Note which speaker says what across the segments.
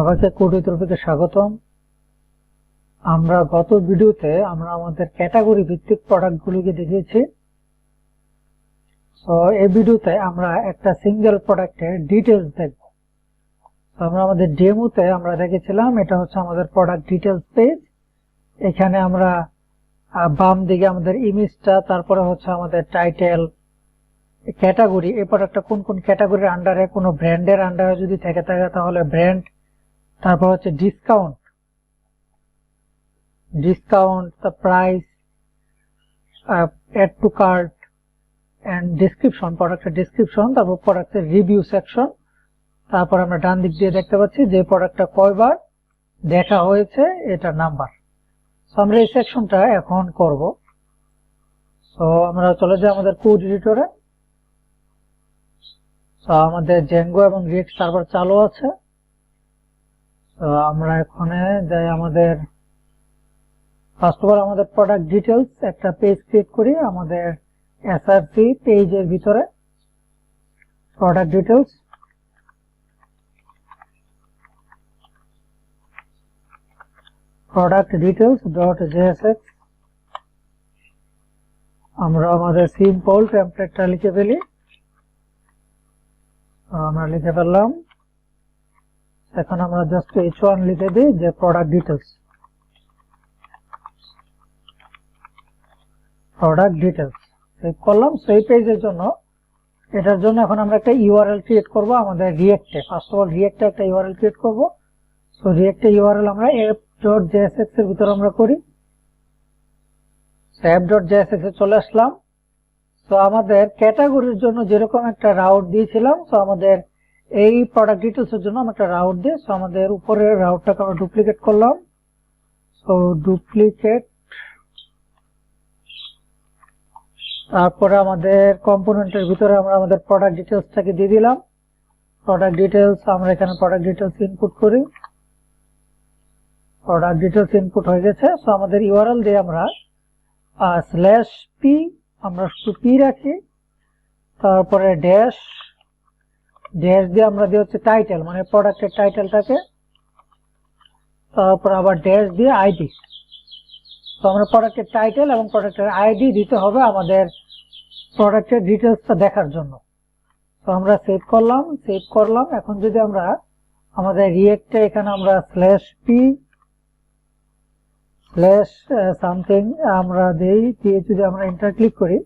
Speaker 1: সবাইকে code with স্বাগতম। আমরা গত ভিডিওতে আমাদের ক্যাটাগরি ভিত্তিক প্রোডাক্টগুলোকে দেখিয়েছি। সো এই ভিডিওতে আমরা একটা সিঙ্গেল প্রোডাক্টের ডিটেইলস দেখব। আমরা আমাদের ডেমোতে আমরা দেখেছিলাম এটা হচ্ছে আমাদের প্রোডাক্ট ডিটেইলস পেজ। এখানে আমরা বাম দিকে আমাদের ইমেজটা, তারপরে হচ্ছে আমাদের টাইটেল, ক্যাটাগরি, এই প্রোডাক্টটা কোন কোন ক্যাটাগরির আন্ডারে, কোনো ব্র্যান্ডের আন্ডারে যদি থেকে থাকে তাহলে ব্র্যান্ড, তারপর হচ্ছে discount, the price, add to cart and description, প্রোডাক্টের ডেসক্রিপশন, তারপর প্রোডাক্টের রিভিউ সেকশন। তারপর আমরা ডান দিক দিয়ে দেখতে পাচ্ছি যে প্রোডাক্টটা কয়বার দেখা হয়েছে এটা নাম্বার। সো আমরা এই সেকশনটা এখন করব। সো আমরা চলে যাই আমাদের কোড এডিটরে। সো আমাদের জেঙ্গো এবং রিয়েক্ট সার্ভার চালু আছে। তো আমরা এখানে যাই, আমাদের ফার্স্ট অফ অল আমাদের প্রোডাক্ট ডিটেইলস একটা পেজ ক্রিয়েট করি আমাদের এসআরসি পেজের ভিতরে। Product details, JSX। আমরা আমাদের সিম্পল টেমপ্লেটটা লিখে ফেলি। আমরা লিখে ফেললাম। এখন আমরা জাস্ট h1 লিখে দিই যে প্রোডাক্ট ডিটেইলস, সেভ করলাম। সেই পেজের জন্য, এটার জন্য এখন আমরা একটা ইউআরএল ক্রিয়েট করব আমাদের রিয়েক্টে। ফার্স্ট অফ অল রিয়েক্টে একটা ইউআরএল ক্রিয়েট করব। সো রিয়েক্টে ইউআরএল আমরা app.jsx এর ভিতরে আমরা করি। app.jsx এ চলে আসলাম। সো আমাদের ক্যাটাগরির জন্য যেরকম একটা রাউট দিয়েছিলাম, সো আমাদের এই প্রোডাক্ট ডিটেইলস এর জন্য আমরা একটা রাউট দিই। সো আমাদের উপরের রাউটটাকে আমরা ডুপ্লিকেট করলাম। সো ডুপ্লিকেট, তারপরে আমাদের কম্পোনেন্টের ভিতরে আমরা আমাদের প্রোডাক্ট ডিটেইলসটাকে দিয়ে দিলাম। প্রোডাক্ট ডিটেইলস, আমরা এখানে প্রোডাক্ট ডিটেইলস ইনপুট করি। প্রোডাক্ট ডিটেইলস ইনপুট হয়ে গেছে। সো আমাদের ইউআরএল দিয়ে আমরা /p, আমরা শুধু p রাখি, তারপরে ড্যাশ দিয়ে আমরা দিই হচ্ছে টাইটেল, মানে প্রোডাক্টের টাইটেলটাকে, তারপর আবার ড্যাশ দিয়ে আইডি। তো আমরা প্রোডাক্টের টাইটেল এবং প্রোডাক্টের আইডি দিতে হবে আমাদের প্রোডাক্টের ডিটেইলসটা দেখার জন্য। তো আমরা সেভ করলাম। এখন যদি আমরা আমাদের রিয়েক্টে এখানে আমরা /p সামথিং আমরা দিয়ে যদি আমরা এন্টার ক্লিক করি,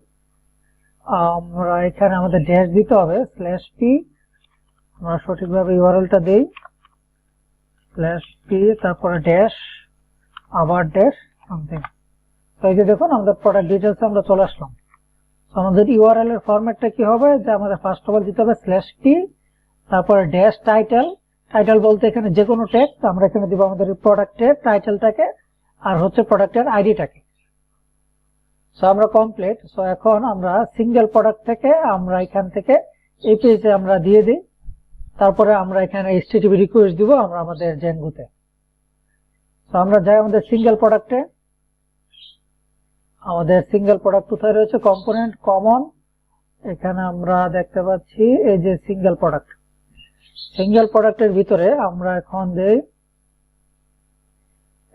Speaker 1: আমরা এখানে আমাদের ড্যাশ দিতে হবে /p, আমরা সঠিকভাবে ইউআরএলটা দেই /p, তারপরে ড্যাশ, আবার ড্যাশ সামথিং। তো এই যে দেখুন আমাদের প্রোডাক্ট ডিটেইলস আমরা চলে আসলাম। তো আমাদের ইউআরএল এর ফরম্যাটটা কি হবে, যে আমাদের ফার্স্ট অফ অল দিতে হবে /p, তারপরে ড্যাশ টাইটেল বলতে এখানে যে কোনো টেক্সট, আমরা এখানে দিব আমাদের প্রোডাক্টের টাইটেলটাকে আর হচ্ছে প্রোডাক্টের আইডিটাকে। সো আমরা কমপ্লিট। সো এখন আমরা সিঙ্গেল প্রোডাক্ট থেকে আমরা এখান থেকে এই পেজে আমরা দিয়ে দিই। তারপরে আমরা এখানে HTTP রিকোয়েস্ট দিব আমরা আমাদের জেঙ্গোতে। সো আমরা যাই আমাদের সিঙ্গেল প্রোডাক্টে। আমাদের সিঙ্গেল প্রোডাক্ট কোথায় রয়েছে, কম্পোনেন্ট, কমন, এখানে আমরা দেখতে পাচ্ছি এই যে সিঙ্গেল প্রোডাক্টের ভিতরে আমরা এখন দেই,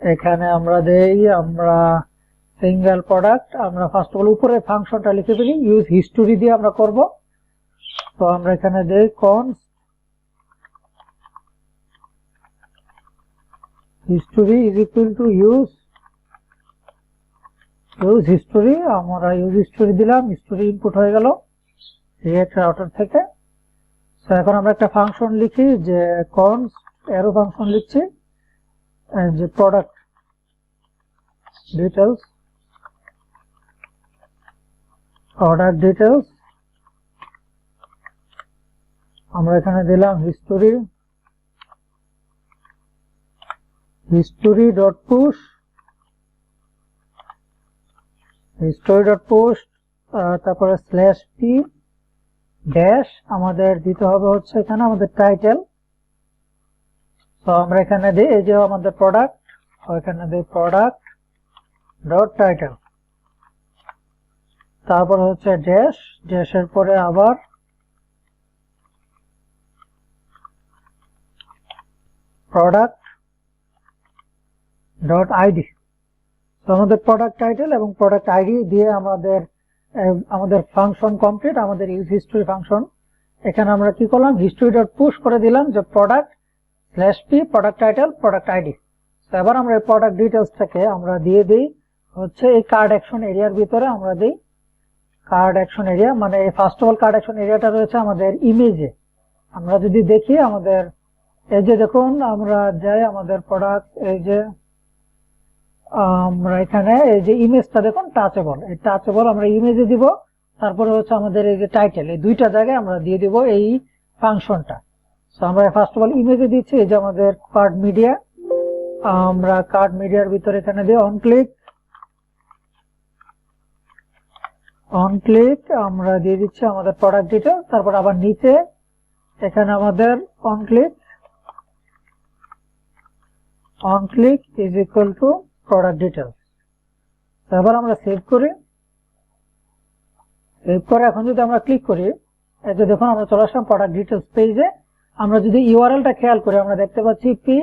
Speaker 1: এখানে আমরা আমরা সিঙ্গেল প্রোডাক্ট, আমরা ফার্স্ট অফ অল উপরে ফাংশনটা লিখে ফেলি, ইউজ হিস্টোরি দিয়ে আমরা করব। তো আমরা এখানে দেই const history is equal to use history। আমরা ইউজ হিস্টোরি দিলাম, হিস্টোরি ইনপুট হয়ে গেল রিয়েক্ট রাউটার থেকে। সো এখন আমরা একটা ফাংশন লিখি যে const অ্যারো ফাংশন লিখছি, যে প্রোডাক্ট ডিটেইলস, আমরা এখানে দিলাম history.push, তারপরে /p ড্যাশ আমাদের দিতে হবে হচ্ছে এখানে আমাদের টাইটেল। তো আমরা এখানে দিই এই যে আমাদের প্রোডাক্ট, এখানে দিই product.title, তারপর হচ্ছে ড্যাশের পরে আবার প্রোডাক্ট ডট আইডি। তো আমাদের প্রোডাক্ট টাইটেল এবং প্রোডাক্ট আইডি দিয়ে আমাদের ফাংশন কমপ্লিট, আমাদের ইউজ হিস্ট্রি ফাংশন। এখানে আমরা কি করলাম, হিস্ট্রি ডট পুশ করে দিলাম যে product slash P product title product ID. তো এবার আমরা এই প্রোডাক্ট ডিটেলসটাকে আমরা দিয়ে দিই হচ্ছে এই কার্ড অ্যাকশন এরিয়ার ভিতরে। আমরা দিই কার্ড অ্যাকশন এরিয়া, মানে এই first of all card action এরিয়াটা রয়েছে আমাদের ইমেজে। আমরা যদি দেখি আমাদের এই যে দেখুন, আমরা যাই আমাদের প্রোডাক্ট, এই যে আমরা এখানে এই যে ইমেজটা দেখুন টাচেবল, এই টাচেবল আমরা ইমেজে দিব। তারপরে হচ্ছে আমাদের এই যে টাইটেল, এই দুইটা জায়গায় আমরা দিয়ে দিব এই ফাংশনটা। তো আমরা ফার্স্ট অফ অল ইমেজে দিচ্ছি, এই যে আমাদের কার্ড মিডিয়া, আমরা কার্ড মিডিয়ার ভিতরে এখানে দিই অন ক্লিক আমরা দিয়ে দিচ্ছি আমাদের প্রোডাক্ট ডিটেল। তারপর আবার নিচে এখানে আমাদের on click is equal to product details. এবার আমরা সেভ করে এখন যদি আমরা ক্লিক করি, এই যে দেখুন আমরা চলে আসলাম প্রোডাক্ট ডিটেলস পেজে। আমরা যদি ইউআরএলটা খেয়াল করি, আমরা দেখতে পাচ্ছি পি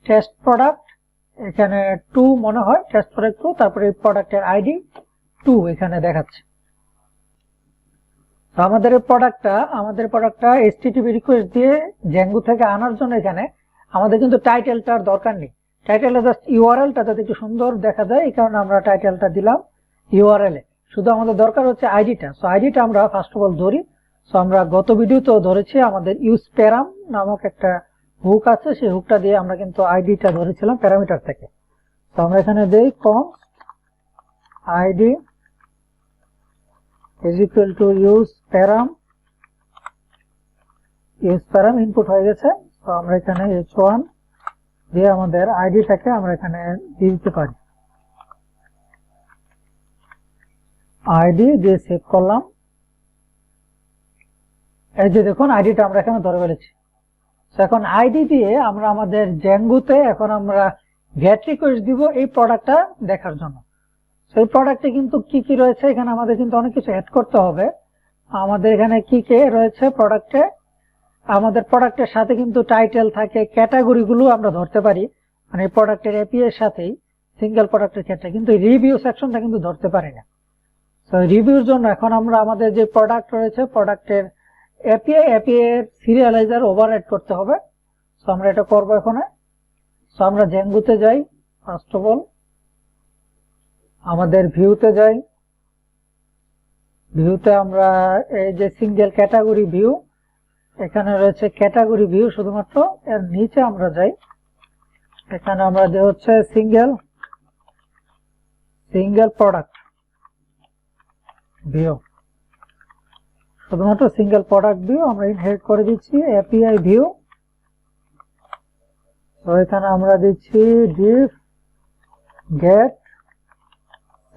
Speaker 1: টেস্ট প্রোডাক্ট, এখানে 2 মনে হয় টেস্ট প্রোডাক্ট 2, তারপরে এই প্রোডাক্টের আইডি 2 এখানে দেখাচ্ছে। তো আমাদের প্রোডাক্টটা এইচটিটিপি রিকোয়েস্ট দিয়ে জ্যাঙ্গো থেকে আনার জন্য এখানে আমাদের কিন্তু টাইটেলটার দরকার নেই। টাইটেলটা জাস্ট ইউআরএলটা যাতে একটু সুন্দর দেখা যায়, এই কারণে আমরা টাইটেলটা দিলাম ইউআরএল এ। শুধু আমাদের দরকার হচ্ছে আইডিটা। সো আইডিটা আমরা ফার্স্ট অফ অল ধরি। সো আমরা গত ভিডিওতেও ধরেছি, আমাদের ইউজ প্যারাম নামক একটা হুক আছে, সেই হুকটা দিয়ে আমরা কিন্তু আইডিটা ধরেছিলাম প্যারামিটার থেকে। তো আমরা এখানে দেই const ID is equal to use param input হয়ে গেছে। তো আমরা এখানে h1 দিয়ে আমাদের আইডিটাকে আমরা এখানে দিয়ে দিতে পারি, আইডি দিয়ে সেভ করলাম। এই যে দেখুন আইডিটা আমরা এখানে ধরে ফেলেছি। এখন আইডি দিয়ে আমরা আমাদের জ্যাঙ্গোতে এখন আমরা গেট রিকোয়েস্ট দিব এই প্রোডাক্টটা দেখার জন্য। সেই প্রোডাক্টে কিন্তু কি কি রয়েছে, এখানে আমাদের কিন্তু অনেক কিছু অ্যাড করতে হবে। আমাদের এখানে কি কি রয়েছে প্রোডাক্টে, আমাদের প্রোডাক্টের সাথে কিন্তু টাইটেল থাকে, ক্যাটাগরি গুলো আমরা ধরতে পারি, মানে প্রোডাক্টের এপিআই এর সাথেই সিঙ্গেল প্রোডাক্টের ক্ষেত্রে, কিন্তু রিভিউ সেকশনটা কিন্তু ধরতে পারি না। তো রিভিউর জন্য এখন আমরা আমাদের যে প্রোডাক্ট রয়েছে প্রোডাক্টের এপিআই এর সিরিয়ালাইজার ওভাররাইড করতে হবে। তো আমরা এটা করবো এখানে। তো আমরা জ্যাঙ্গোতে যাই, ফার্স্ট অফ অল আমাদের ভিউতে যাই, ভিউতে আমরা এই যে সিঙ্গেল ক্যাটাগরি ভিউ, এখানে রয়েছে ক্যাটাগরি ভিউ শুধুমাত্র, এর নিচে আমরা যাই, এখানে আমরা যে হচ্ছে সিঙ্গেল প্রোডাক্ট ভিউ, শুধুমাত্র সিঙ্গেল প্রোডাক্ট ভিউ আমরা ইনহেরিট করে দিচ্ছি এপিআই ভিউ। তো এখানে আমরা দিচ্ছি ডিফ গেট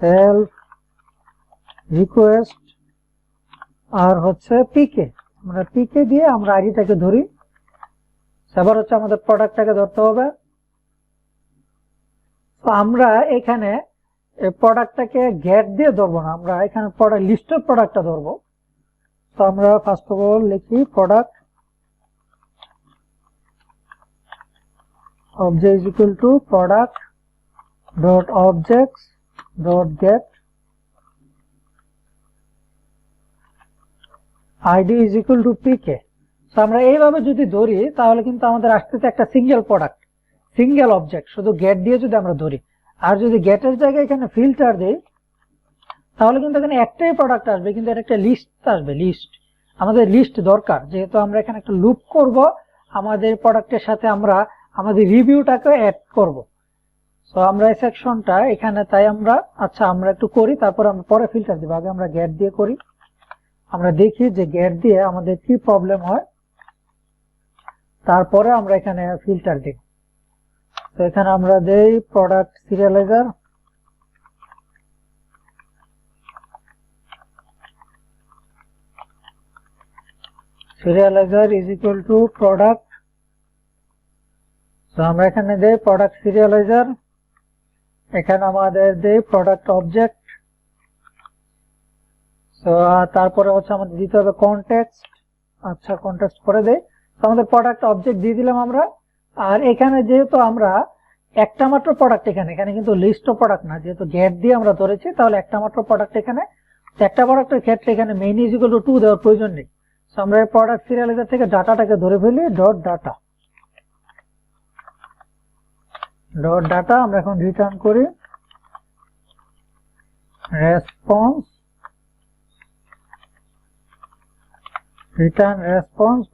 Speaker 1: সেলফ রিকোয়েস্ট আর হচ্ছে পিকে, আমরা পিকে দিয়ে আমরা আইডিটাকে ধরি। এবার হচ্ছে আমাদের প্রোডাক্টটাকে ধরতে হবে। তো আমরা এখানে প্রোডাক্টটাকে গেট দিয়ে ধরবো না, আমরা এখানে লিস্টের প্রোডাক্টটা ধরবো। তো আমরা ফার্স্ট অফ অল লিখি product object is equal to product dot objects dot get id is equal to pk। তো আমরা এইভাবে যদি ধরি তাহলে কিন্তু আমাদের আসতেছে একটা সিঙ্গেল প্রোডাক্ট, সিঙ্গেল অবজেক্ট, শুধু গেট দিয়ে যদি আমরা ধরি। আর যদি গেটের জায়গায় এখানে ফিল্টার দেই তাহলে কিন্তু এখানে একটাই প্রোডাক্ট আসবে, কিন্তু এটা একটা লিস্ট আসবে, লিস্ট। আমাদের লিস্ট দরকার, যেহেতু আমরা এখানে একটা লুপ করব আমাদের প্রোডাক্টের সাথে, আমরা আমাদের রিভিউটাকে অ্যাড করব। সো আমরা এই সেকশনটা এখানে, তাই আমরা আমরা একটু করি, তারপর আমরা পরে ফিল্টার দিব। আগে আমরা গেট দিয়ে করি, আমরা দেখি যে গেট দিয়ে আমাদের কি প্রবলেম হয়, তারপরে আমরা এখানে ফিল্টার দিই। তো এখানে আমরা দেই product সিরিয়ালাইজার, is equal to product। তো আমরা এখানে দেই প্রোডাক্ট সিরিয়ালাইজার, এখানে আমাদের দেই প্রোডাক্ট অবজেক্ট। তো তারপরে হচ্ছে আমাদের দিতে হবে কনটেক্সট, কনটেক্সট করে দেই। তো আমাদের প্রোডাক্ট অবজেক্ট দিয়ে দিলাম আমরা। আর এখানে যেহেতু আমরা একটা মাত্র প্রোডাক্ট এখানে কিন্তু লিস্ট অফ প্রোডাক্ট না, যেহেতু গেট দিয়ে আমরা ধরেছি, তাহলে একটা মাত্র প্রোডাক্ট এখানে, একটা প্রোডাক্টের ক্ষেত্রে এখানে মেইন ইজ ইকুয়াল টু 2 দেওয়ার প্রয়োজন নেই। সো আমরা এই প্রোডাক্ট সিরিয়ালাইজার থেকে ডাটাটাকে ধরে ফেলি ডট ডাটা আমরা এখন রিটার্ন করি রেসপন্স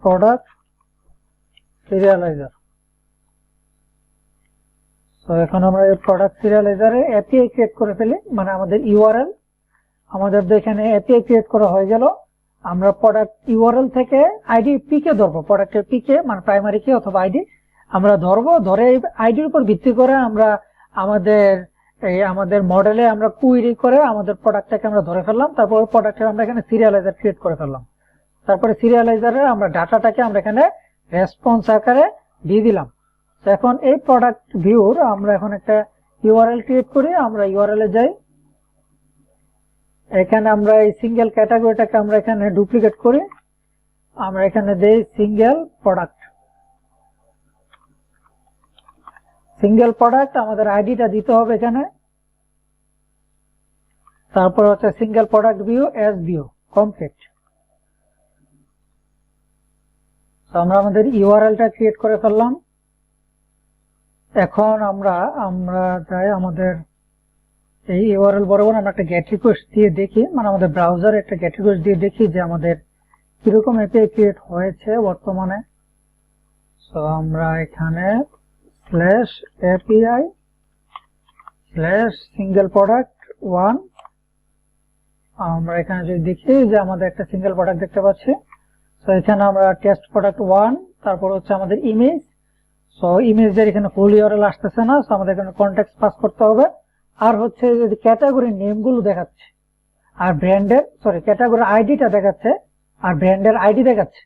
Speaker 1: প্রোডাক্ট সিরিয়ালাইজার। তো এখন আমরা এই প্রোডাক্ট সিরিয়ালাইজারে এপিআই ক্রিয়েট করে ফেলি, মানে আমাদের ইউআরএল, আমাদের এখানে এপিআই ক্রিয়েট করা হয়ে গেল। আমরা প্রোডাক্ট ইউআরএল থেকে আইডি পিকে ধরবো, প্রোডাক্টের পিকে মানে প্রাইমারি কি অথবা আইডি আমরা ধরবো, ধরে এই আইডির উপর ভিত্তি করে আমরা আমাদের মডেলে আমরা কুইরি করে আমাদের প্রোডাক্টটাকে আমরা ধরে ফেললাম। তারপর প্রোডাক্টের আমরা এখানে সিরিয়ালাইজার ক্রিয়েট করে ফেললাম। তারপরে সিরিয়ালাইজারে আমরা ডাটাটাকে আমরা এখানে রেসপন্স আকারে দিয়ে দিলাম। তো এখন এই প্রোডাক্ট ভিউর আমরা এখন একটা ইউআরএল ক্রিয়েট করি। আমরা ইউআরএল এ যাই, এখানে আমরা এই সিঙ্গেল ক্যাটাগরিটাকে আমরা এখানে ডুপ্লিকেট করি, আমরা এখানে দেই সিঙ্গেল প্রোডাক্ট, আমাদের আইডিটা দিতে হবে এখানে। তারপর হচ্ছে single product view S view complete. তো আমরা আমাদের ইউআরএলটা ক্রিয়েট করে ফেললাম। এখন আমরা যাই আমাদের এই ইউআরএল বরাবর আমরা একটা গেট রিকোয়েস্ট দিয়ে দেখি, মানে আমাদের ব্রাউজারে একটা গেট রিকোয়েস্ট দিয়ে দেখি যে আমাদের কিরকম এপিআই ক্রিয়েট হয়েছে বর্তমানে। সো আমরা এখানে /API/single-product1 আমরা এখানে যদি দেখি যে আমাদের একটা সিঙ্গেল প্রোডাক্ট দেখতে পাচ্ছি। তো এখানে আমরা টেস্ট প্রোডাক্ট 1, তারপর হচ্ছে আমাদের ইমেজ। সো ইমেজের এখানে ফুল ইউআরএল আসতেছে না, সো আমাদের এখানে কনটেক্সট পাস করতে হবে। আর হচ্ছে যদি ক্যাটাগরি নেমগুলো দেখাচ্ছে আর ব্র্যান্ডের ক্যাটাগরি আইডিটা দেখাচ্ছে আর ব্র্যান্ডের আইডি দেখাচ্ছে।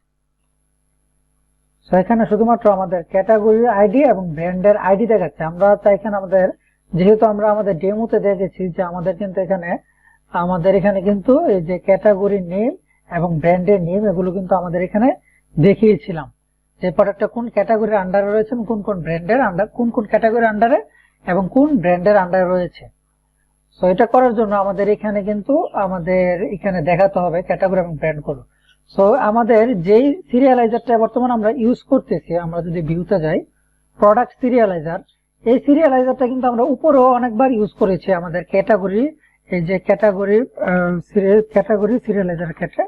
Speaker 1: সো এখানে শুধুমাত্র আমাদের ক্যাটাগরি আইডি এবং ব্র্যান্ডের আইডি দেখাচ্ছে। আমরা চাই এখানে যেহেতু আমরা আমাদের ডেমোতে দেখেছি যে আমাদের এখানে কিন্তু এই যে ক্যাটাগরি নেম এবং ব্র্যান্ডের নেম এগুলো কিন্তু আমাদের এখানে দেখিয়েছিলাম যে প্রোডাক্টটা কোন ক্যাটাগরির আন্ডারে রয়েছে, কোন ক্যাটাগরির আন্ডারে এবং কোন ব্র্যান্ডের আন্ডারে রয়েছে। সো এটা করার জন্য আমাদের এখানে দেখাতে হবে ক্যাটাগরি এবং ব্র্যান্ড গুলো। সো আমাদের যেই সিরিয়ালাইজারটা বর্তমানে আমরা ইউজ করতেছি, আমরা যদি ভিউতে যাই প্রোডাক্ট সিরিয়ালাইজার, এই সিরিয়ালাইজারটা কিন্তু আমরা উপরেও অনেকবার ইউজ করেছি আমাদের ক্যাটাগরি সিরিয়ালাইজারের ক্ষেত্রে।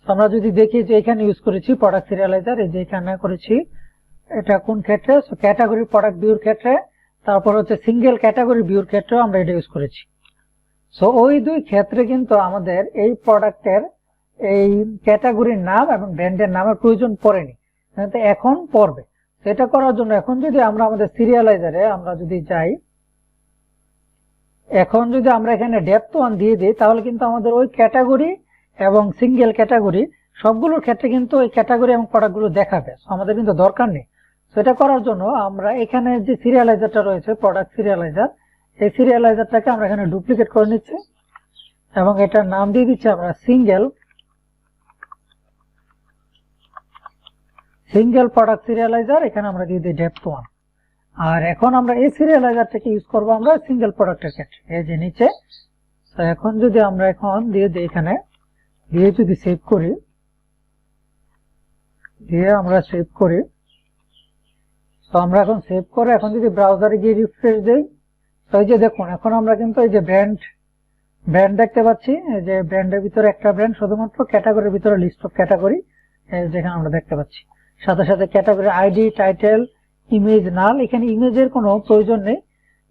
Speaker 1: আমরা যদি দেখি যে এখানে ইউজ করেছি প্রোডাক্ট সিরিয়ালাইজার, এই যে এখানে করেছি, এটা কোন ক্ষেত্রে, ক্যাটাগরি প্রোডাক্ট ভিউর ক্ষেত্রে, তারপর হচ্ছে সিঙ্গেল ক্যাটাগরি ভিউর ক্ষেত্রেও আমরা এটা ইউজ করেছি। সো ওই দুই ক্ষেত্রে কিন্তু আমাদের এই প্রোডাক্টের এই ক্যাটাগরির নাম এবং ব্র্যান্ডের নামের প্রয়োজন পড়েনি, কিন্তু এখন পড়বে। এটা করার জন্য এখন যদি আমরা আমাদের সিরিয়ালাইজারে আমরা যদি যাই, এখন যদি আমরা এখানে ডেপথ 1 দিয়ে দিই, তাহলে কিন্তু আমাদের ওই ক্যাটাগরি এবং সিঙ্গেল ক্যাটাগরি সবগুলোর ক্ষেত্রে কিন্তু ওই ক্যাটাগরি এবং প্রোডাক্টগুলো দেখাবে। আমাদের কিন্তু দরকার নেই। সেটা করার জন্য আমরা এখানে যে সিরিয়ালাইজারটা রয়েছে প্রোডাক্ট সিরিয়ালাইজার, এই সিরিয়ালাইজারটাকে আমরা এখানে ডুপ্লিকেট করে নিচ্ছি এবং এটার নাম দিয়ে দিচ্ছি আমরা সিঙ্গেল প্রোডাক্ট সিরিয়ালাইজার। এখানে আমরা দিয়ে দিই ডেপথ 1। আর এখন আমরা এই সিরিয়ালাইজারটাকে ইউজ করবো আমরা সিঙ্গেল প্রোডাক্টের ক্ষেত্রে, এই যে নিচে। তো এখন যদি আমরা দিয়ে দিই এখানে, দিয়ে যদি সেভ করি, তো আমরা এখন সেভ করে এখন যদি ব্রাউজারে গিয়ে রিফ্রেশ দেই, তো এই যে দেখুন এখন আমরা কিন্তু এই যে ব্র্যান্ড দেখতে পাচ্ছি। এই যে ব্র্যান্ডের ভিতরে একটা ব্র্যান্ড, শুধুমাত্র ক্যাটাগরির ভিতরে লিস্ট অফ ক্যাটাগরি যেখানে আমরা দেখতে পাচ্ছি। সাথে সাথে ক্যাটাগরি আইডি, টাইটেল, ইমেজ নাল। এখানে ইমেজের কোনো প্রয়োজন নেই,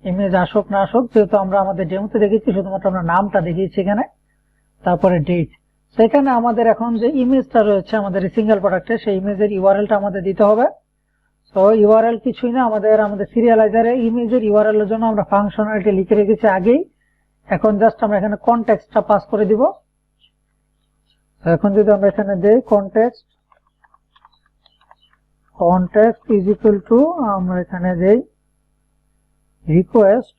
Speaker 1: ইমেজ আসুক না আসুক, যেহেতু আমরা আমাদের ডেমোতে দেখেছি শুধুমাত্র আমরা নামটা দেখিয়েছি এখানে। তারপরে ডেট। সেখানে আমাদের এখন যে ইমেজটা রয়েছে আমাদের সিঙ্গেল প্রোডাক্টের, সেই ইমেজের ইউআরএলটা আমাদের দিতে হবে। তো ইউআরএল কিছুই না, আমাদের সিরিয়ালাইজারে ইমেজের ইউআরএল এর জন্য আমরা ফাংশনালিটি লিখে রেখেছি আগেই। এখন জাস্ট আমরা এখানে কনটেক্সটটা পাস করে দিব। এখন যদি আমরা এখানে দেই কনটেক্সট ইজ ইকুয়াল টু, আমরা এখানে দেই রিকোয়েস্ট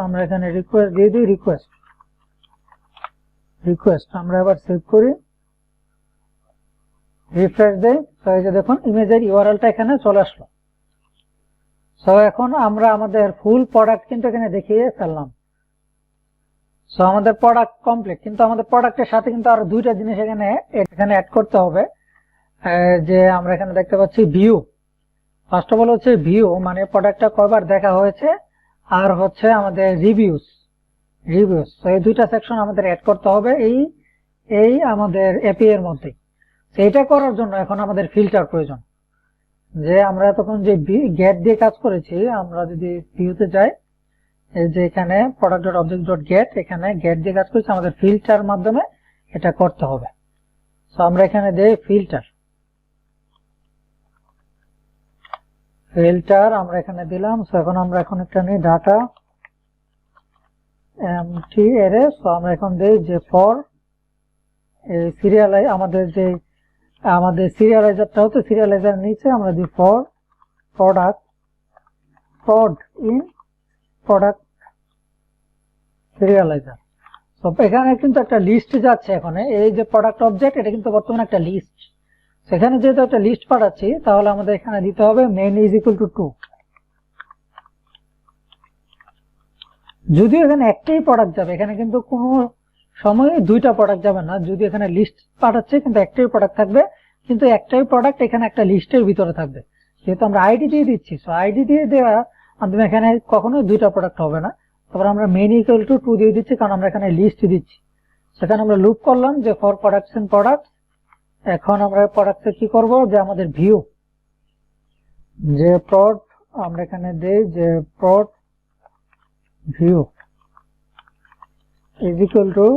Speaker 1: আমরা এখানে রিকোয়েস্ট দিয়ে দিই, রিকোয়েস্ট রিকোয়েস্ট আমরা এবার সেভ করি, রিফ্রেশ দেই। তো এই যে দেখুন ইমেজের ইউআরএলটা এখানে চলে আসলো। সো এখন আমরা আমাদের ফুল প্রোডাক্ট কিন্তু এখানে দেখিয়ে ফেললাম। সো আমাদের প্রোডাক্ট কমপ্লিট, কিন্তু আমাদের প্রোডাক্টের সাথে কিন্তু আরো দুইটা জিনিস এখানে অ্যাড করতে হবে। যে আমরা এখানে দেখতে পাচ্ছি ভিউ। ফার্স্ট অফ অল হচ্ছে ভিউ, মানে প্রোডাক্টটা কয়বার দেখা হয়েছে, আর হচ্ছে আমাদের রিভিউস। তো এই দুইটা সেকশন আমাদের অ্যাড করতে হবে এই আমাদের এপিআই এর মধ্যে। এটা করার জন্য এখন আমাদের ফিল্টার প্রয়োজন। যে আমরা তখন যে গেট দিয়ে কাজ করেছি, আমরা যদি ভিউতে যাই, এই যে এখানে product.object.get, এখানে গেট দিয়ে কাজ করেছি, আমাদের ফিল্টার মাধ্যমে এটা করতে হবে। সো আমরা এখানে দেই ফিল্টার, আমরা এখানে দিলাম। সো এখন আমরা একটা নিই ডাটা এমটি অ্যারে। সো আমরা এখন দেই যে ফর সিরিয়ালাইজ, আমাদের সিরিয়ালাইজারটা হচ্ছে সিরিয়ালাইজার নিচে আমরা দিই ফর প্রোডাক্ট সিরিয়ালাইজার। তো এখানে কিন্তু একটা লিস্ট যাচ্ছে। এখন এই যে প্রোডাক্ট অবজেক্ট, এটা কিন্তু বর্তমানে একটা লিস্ট। সেখানে যেহেতু একটা লিস্ট পাঠাচ্ছি, তাহলে আমাদের এখানে দিতে হবে মেইন ইজ ইকুয়াল টু 2। যদিও এখানে একটাই প্রোডাক্ট যাবে, এখানে কিন্তু কোনো সময় দুইটা প্রোডাক্ট যাবে না। যদি এখানে লিস্ট পাঠাচ্ছে কিন্তু একটাই প্রোডাক্ট থাকবে, কিন্তু একটাই প্রোডাক্ট এখানে একটা লিস্টের ভিতরে থাকবে। যেহেতু আমরা আইডি দিয়ে দিচ্ছি, সো আইডি দিয়ে দেওয়া মাধ্যমে এখানে কখনোই দুইটা প্রোডাক্ট হবে না। তারপর আমরা মেইন ইকুয়াল টু 2 দিয়ে দিচ্ছি, কারণ আমরা এখানে লিস্ট দিচ্ছি। সেখানে আমরা লুপ করলাম যে ফর প্রোডাক্টস এন্ড প্রোডাক্টস। এখন আমরা প্রোডাক্টে কি করব, যে আমাদের ভিউ, যে প্রড, আমরা এখানে দেই যে prod view is equal to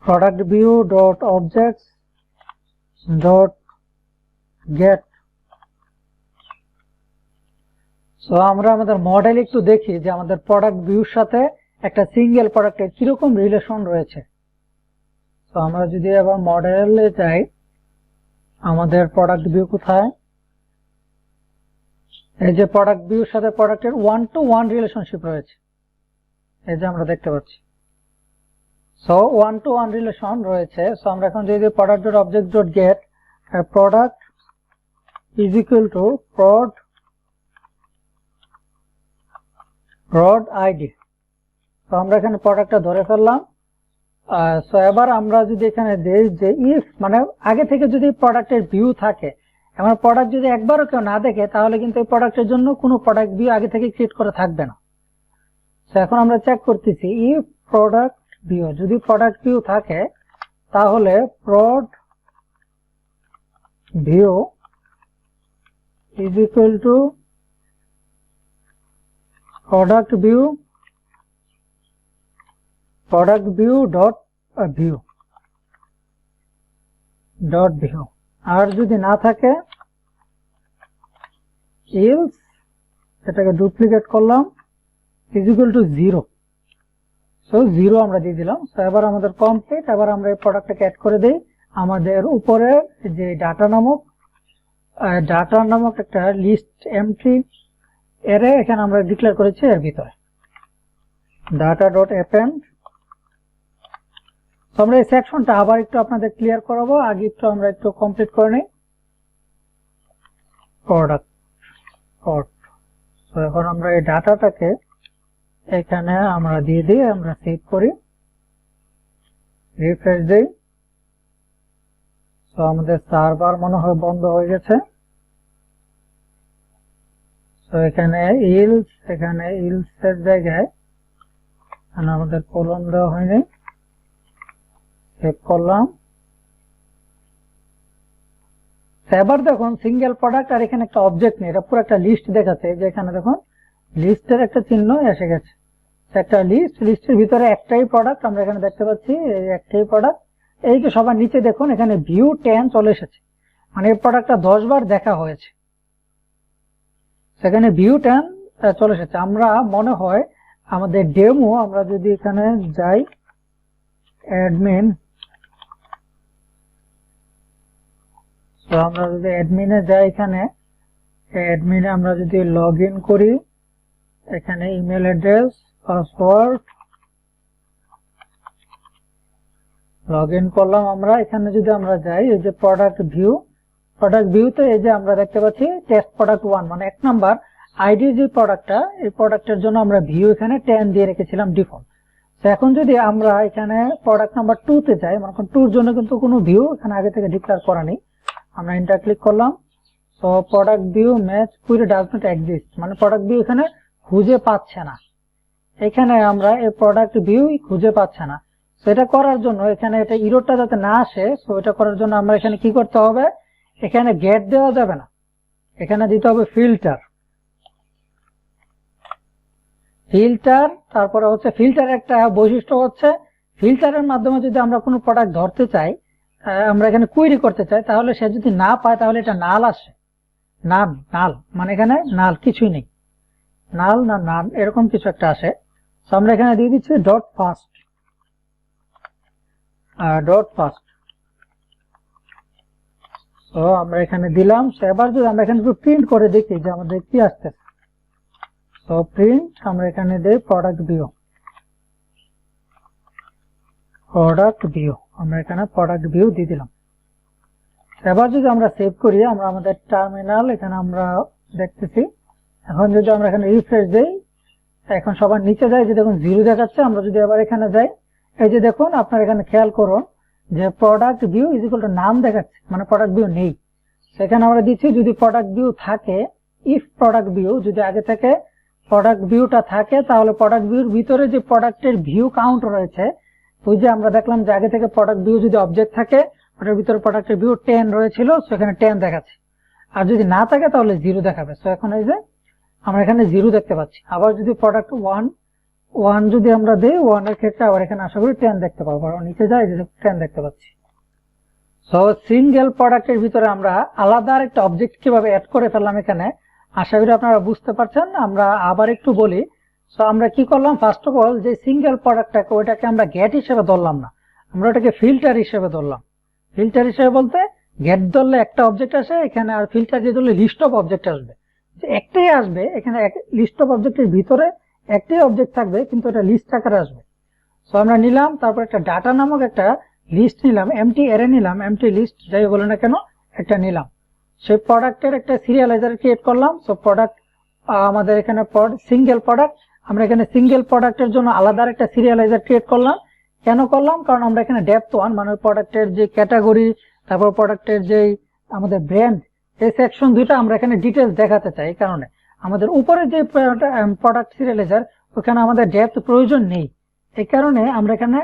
Speaker 1: product view dot objects dot get। So আমরা আমাদের মডেল একটু দেখি যে আমাদের প্রোডাক্ট ভিউর সাথে একটা সিঙ্গেল প্রোডাক্টের কিরকম রিলেশন রয়েছে। তো আমরা যদি আবার মডেলে যাই, আমাদের প্রোডাক্ট ভিউ কোথায়, এই যে প্রোডাক্ট ভিউর সাথে প্রোডাক্টের 1-to-1 রিলেশনশিপ রয়েছে, এই যে আমরা দেখতে পাচ্ছি। সো 1-to-1 রিলেশন রয়েছে। সো আমরা এখন যদি product.object.get product is equal to prod id। তো আমরা এখানে প্রোডাক্টটা ধরে ফেললাম। সো এবার আমরা যদি এখানে দেই যে ইফ, মানে আগে থেকে যদি প্রোডাক্টের ভিউ থাকে, এমন প্রোডাক্ট যদি একবারও কেউ না দেখে, তাহলে কিন্তু এই প্রোডাক্টের জন্য কোনো প্রোডাক্ট ভিউ আগে থেকে ক্রিয়েট করা থাকবে না। সো এখন আমরা চেক করতেছি ইফ প্রোডাক্ট ভিউ, যদি প্রোডাক্ট ভিউ থাকে, তাহলে prod view is equal to product view dot view. আর যদি না থাকে, এলস, এটাকে ডুপ্লিকেট করলাম, ইজ ইকুয়াল টু 0। সো 0 আমরা দিয়ে দিলাম। সো এবার আমাদের কমপ্লিট। এবার আমরা এই প্রোডাক্টটাকে অ্যাড করে দেই আমাদের উপরে যে ডাটা নামক একটা লিস্ট এমটি অ্যারে এখানে আমরা ডিক্লেয়ার করেছি, এর ভিতরে data.append। তো আমরা এই সেকশনটা আবার একটু আপনাদের ক্লিয়ার করাবো, আগে আমরা একটু কমপ্লিট করে নিই। প্রোডাক্ট। তো এখন আমরা এই ডাটাটাকে এখানে আমরা দিয়ে দিই, আমরা সেভ করি, রিফ্রেশ দেই। তো আমাদের সার্ভার মনে হয় বন্ধ হয়ে গেছে। তো এখানে ইলস এর জায়গায় আমাদের কোলন দেওয়া হয়নি, সেভ করলাম। এবার দেখুন সিঙ্গেল প্রোডাক্ট, আর এখানে একটা অবজেক্ট নেই, এটা পুরো একটা লিস্ট দেখাচ্ছে। যে এখানে দেখুন লিস্টের একটা চিহ্ন এসে গেছে, একটা লিস্টের ভিতরে একটাই প্রোডাক্ট আমরা এখানে দেখতে পাচ্ছি, এই একটাই প্রোডাক্ট। এই যে সবার নিচে দেখুন এখানে ভিউ 10 চলে এসেছে, মানে এই প্রোডাক্টটা 10 বার দেখা হয়েছে, সেখানে ভিউ 10 চলে এসেছে। আমরা মনে হয় আমাদের ডেমো, আমরা যদি এখানে যাই অ্যাডমিন, তো আমরা যদি অ্যাডমিনে যাই, এখানে অ্যাডমিনে আমরা যদি লগ ইন করি, এখানে email address, password, log in করলাম আমরা। এখানে যদি আমরা যাই, এই যে প্রোডাক্ট ভিউতে এই যে আমরা দেখতে পাচ্ছি টেস্ট প্রোডাক্ট 1, মানে 1 নাম্বার আইডি যে প্রোডাক্টটা, এই প্রোডাক্টের জন্য আমরা ভিউ এখানে 10 দিয়ে রেখেছিলাম ডিফল্ট। তো এখন যদি আমরা এখানে প্রোডাক্ট নাম্বার 2 তে যাই, মানে 2 এর জন্য কিন্তু কোনো ভিউ এখানে আগে থেকে ডিক্লেয়ার করা নেই, আমরা এন্টার ক্লিক করলাম। So product view match query does not exist, মানে প্রোডাক্ট ভিউ এখানে খুঁজে পাচ্ছে না, এখানে আমরা এই প্রোডাক্ট ভিউ খুঁজে পাচ্ছে না। সেটা করার জন্য এখানে এটা ইরোরটা যাতে না আসে, সো এটা করার জন্য আমরা এখানে কি করতে হবে, এখানে গেট দেওয়া যাবে না, এখানে দিতে হবে ফিল্টার। তারপরে হচ্ছে ফিল্টার একটা বৈশিষ্ট্য হচ্ছে, ফিল্টারের মাধ্যমে যদি আমরা কোনো প্রোডাক্ট ধরতে চাই, আমরা এখানে কুইরি করতে চাই, তাহলে সে যদি না পায় তাহলে এটা নাল আসে, নাল মানে এখানে নাল কিছুই নেই, নাল এরকম কিছু একটা আসে। তো আমরা এখানে দিয়ে দিচ্ছি ডট ফার্স্ট। তো আমরা এখানে দিলাম। এবার যদি আমরা এখানে একটু প্রিন্ট করে দেখি যে আমাদের কি আসতেছে, তো প্রিন্ট আমরা এখানে দেই প্রোডাক্ট ভিউ, আমরা এখানে প্রোডাক্ট ভিউ দিয়ে দিলাম। এবার যদি আমরা সেভ করি, আমরা আমাদের টার্মিনাল এখানে আমরা দেখতেছি। এখন যদি আমরা এখানে রিফ্রেশ দেই, এখন সবার নিচে যাই, যে দেখুন 0 দেখাচ্ছে। আমরা যদি আবার এখানে যাই, এই যে দেখুন, আপনার এখানে খেয়াল করুন যে product view is equal two নাম দেখাচ্ছে, মানে প্রোডাক্ট ভিউ নেই। সেখানে আমরা দিচ্ছি যদি প্রোডাক্ট ভিউ থাকে, ইফ প্রোডাক্ট ভিউ যদি আগে থেকে প্রোডাক্ট ভিউটা থাকে, তাহলে প্রোডাক্ট ভিউর ভিতরে যে প্রোডাক্টের ভিউ কাউন্ট রয়েছে, ওই যে আমরা দেখলাম যে আগে থেকে প্রোডাক্ট ভিউ যদি অবজেক্ট থাকে, ওটার ভিতরে প্রোডাক্টের ভিউ 10 রয়েছিল, সেখানে 10 দেখাচ্ছে। আর যদি না থাকে তাহলে 0 দেখাবে। সো এখন এই যে আমরা এখানে 0 দেখতে পাচ্ছি। আবার যদি প্রোডাক্ট 1 যদি আমরা দেই, 1 এর ক্ষেত্রে আবার এখানে আশা করি 10 দেখতে পাবো। আর নিচে যাই, যে 10 দেখতে পাচ্ছি। সো সিঙ্গেল প্রোডাক্টের ভিতরে আমরা আলাদা একটা অবজেক্ট কিভাবে অ্যাড করে ফেললাম এখানে, আশা করি আপনারা বুঝতে পারছেন। আমরা আবার একটু বলি। সো আমরা কি করলাম, ফার্স্ট অফ অল যে সিঙ্গেল প্রোডাক্টটাকে, ওইটাকে আমরা গেট হিসেবে ধরলাম না, আমরা ওটাকে ফিল্টার হিসেবে ধরলাম। ফিল্টার হিসেবে বলতে গেট ধরলে একটা অবজেক্ট আসে এখানে, আর ফিল্টার দিয়ে ধরলে লিস্ট অফ অবজেক্ট আসবে, একটাই আসবে এখানে। লিস্ট অফ অবজেক্টের ভিতরে একটাই অবজেক্ট থাকবে, কিন্তু এটা লিস্ট আকারে আসবে। সো আমরা নিলাম, তারপর একটা ডাটা নামক একটা লিস্ট নিলাম, এমটি অ্যারে নিলাম, এমটি লিস্ট যাই বলে না কেন একটা নিলাম। সেই প্রোডাক্টের একটা সিরিয়ালাইজার ক্রিয়েট করলাম। সো প্রোডাক্ট আমাদের এখানে সিঙ্গেল প্রোডাক্ট, আমরা এখানে সিঙ্গেল প্রোডাক্টের জন্য আলাদা একটা সিরিয়ালাইজার ক্রিয়েট করলাম। কেন করলাম, কারণ আমরা এখানে ডেপথ 1 মানে প্রোডাক্টের যে ক্যাটাগরি, তারপর প্রোডাক্টের যে আমাদের ব্র্যান্ড, এই সেকশন দুইটা আমরা এখানে ডিটেলস দেখাতে চাই। এই কারণে আমাদের উপরে যে প্রোডাক্ট সিরিয়ালাইজার, ওখানে আমাদের ডেপথ প্রয়োজন নেই, এই কারণে আমরা এখানে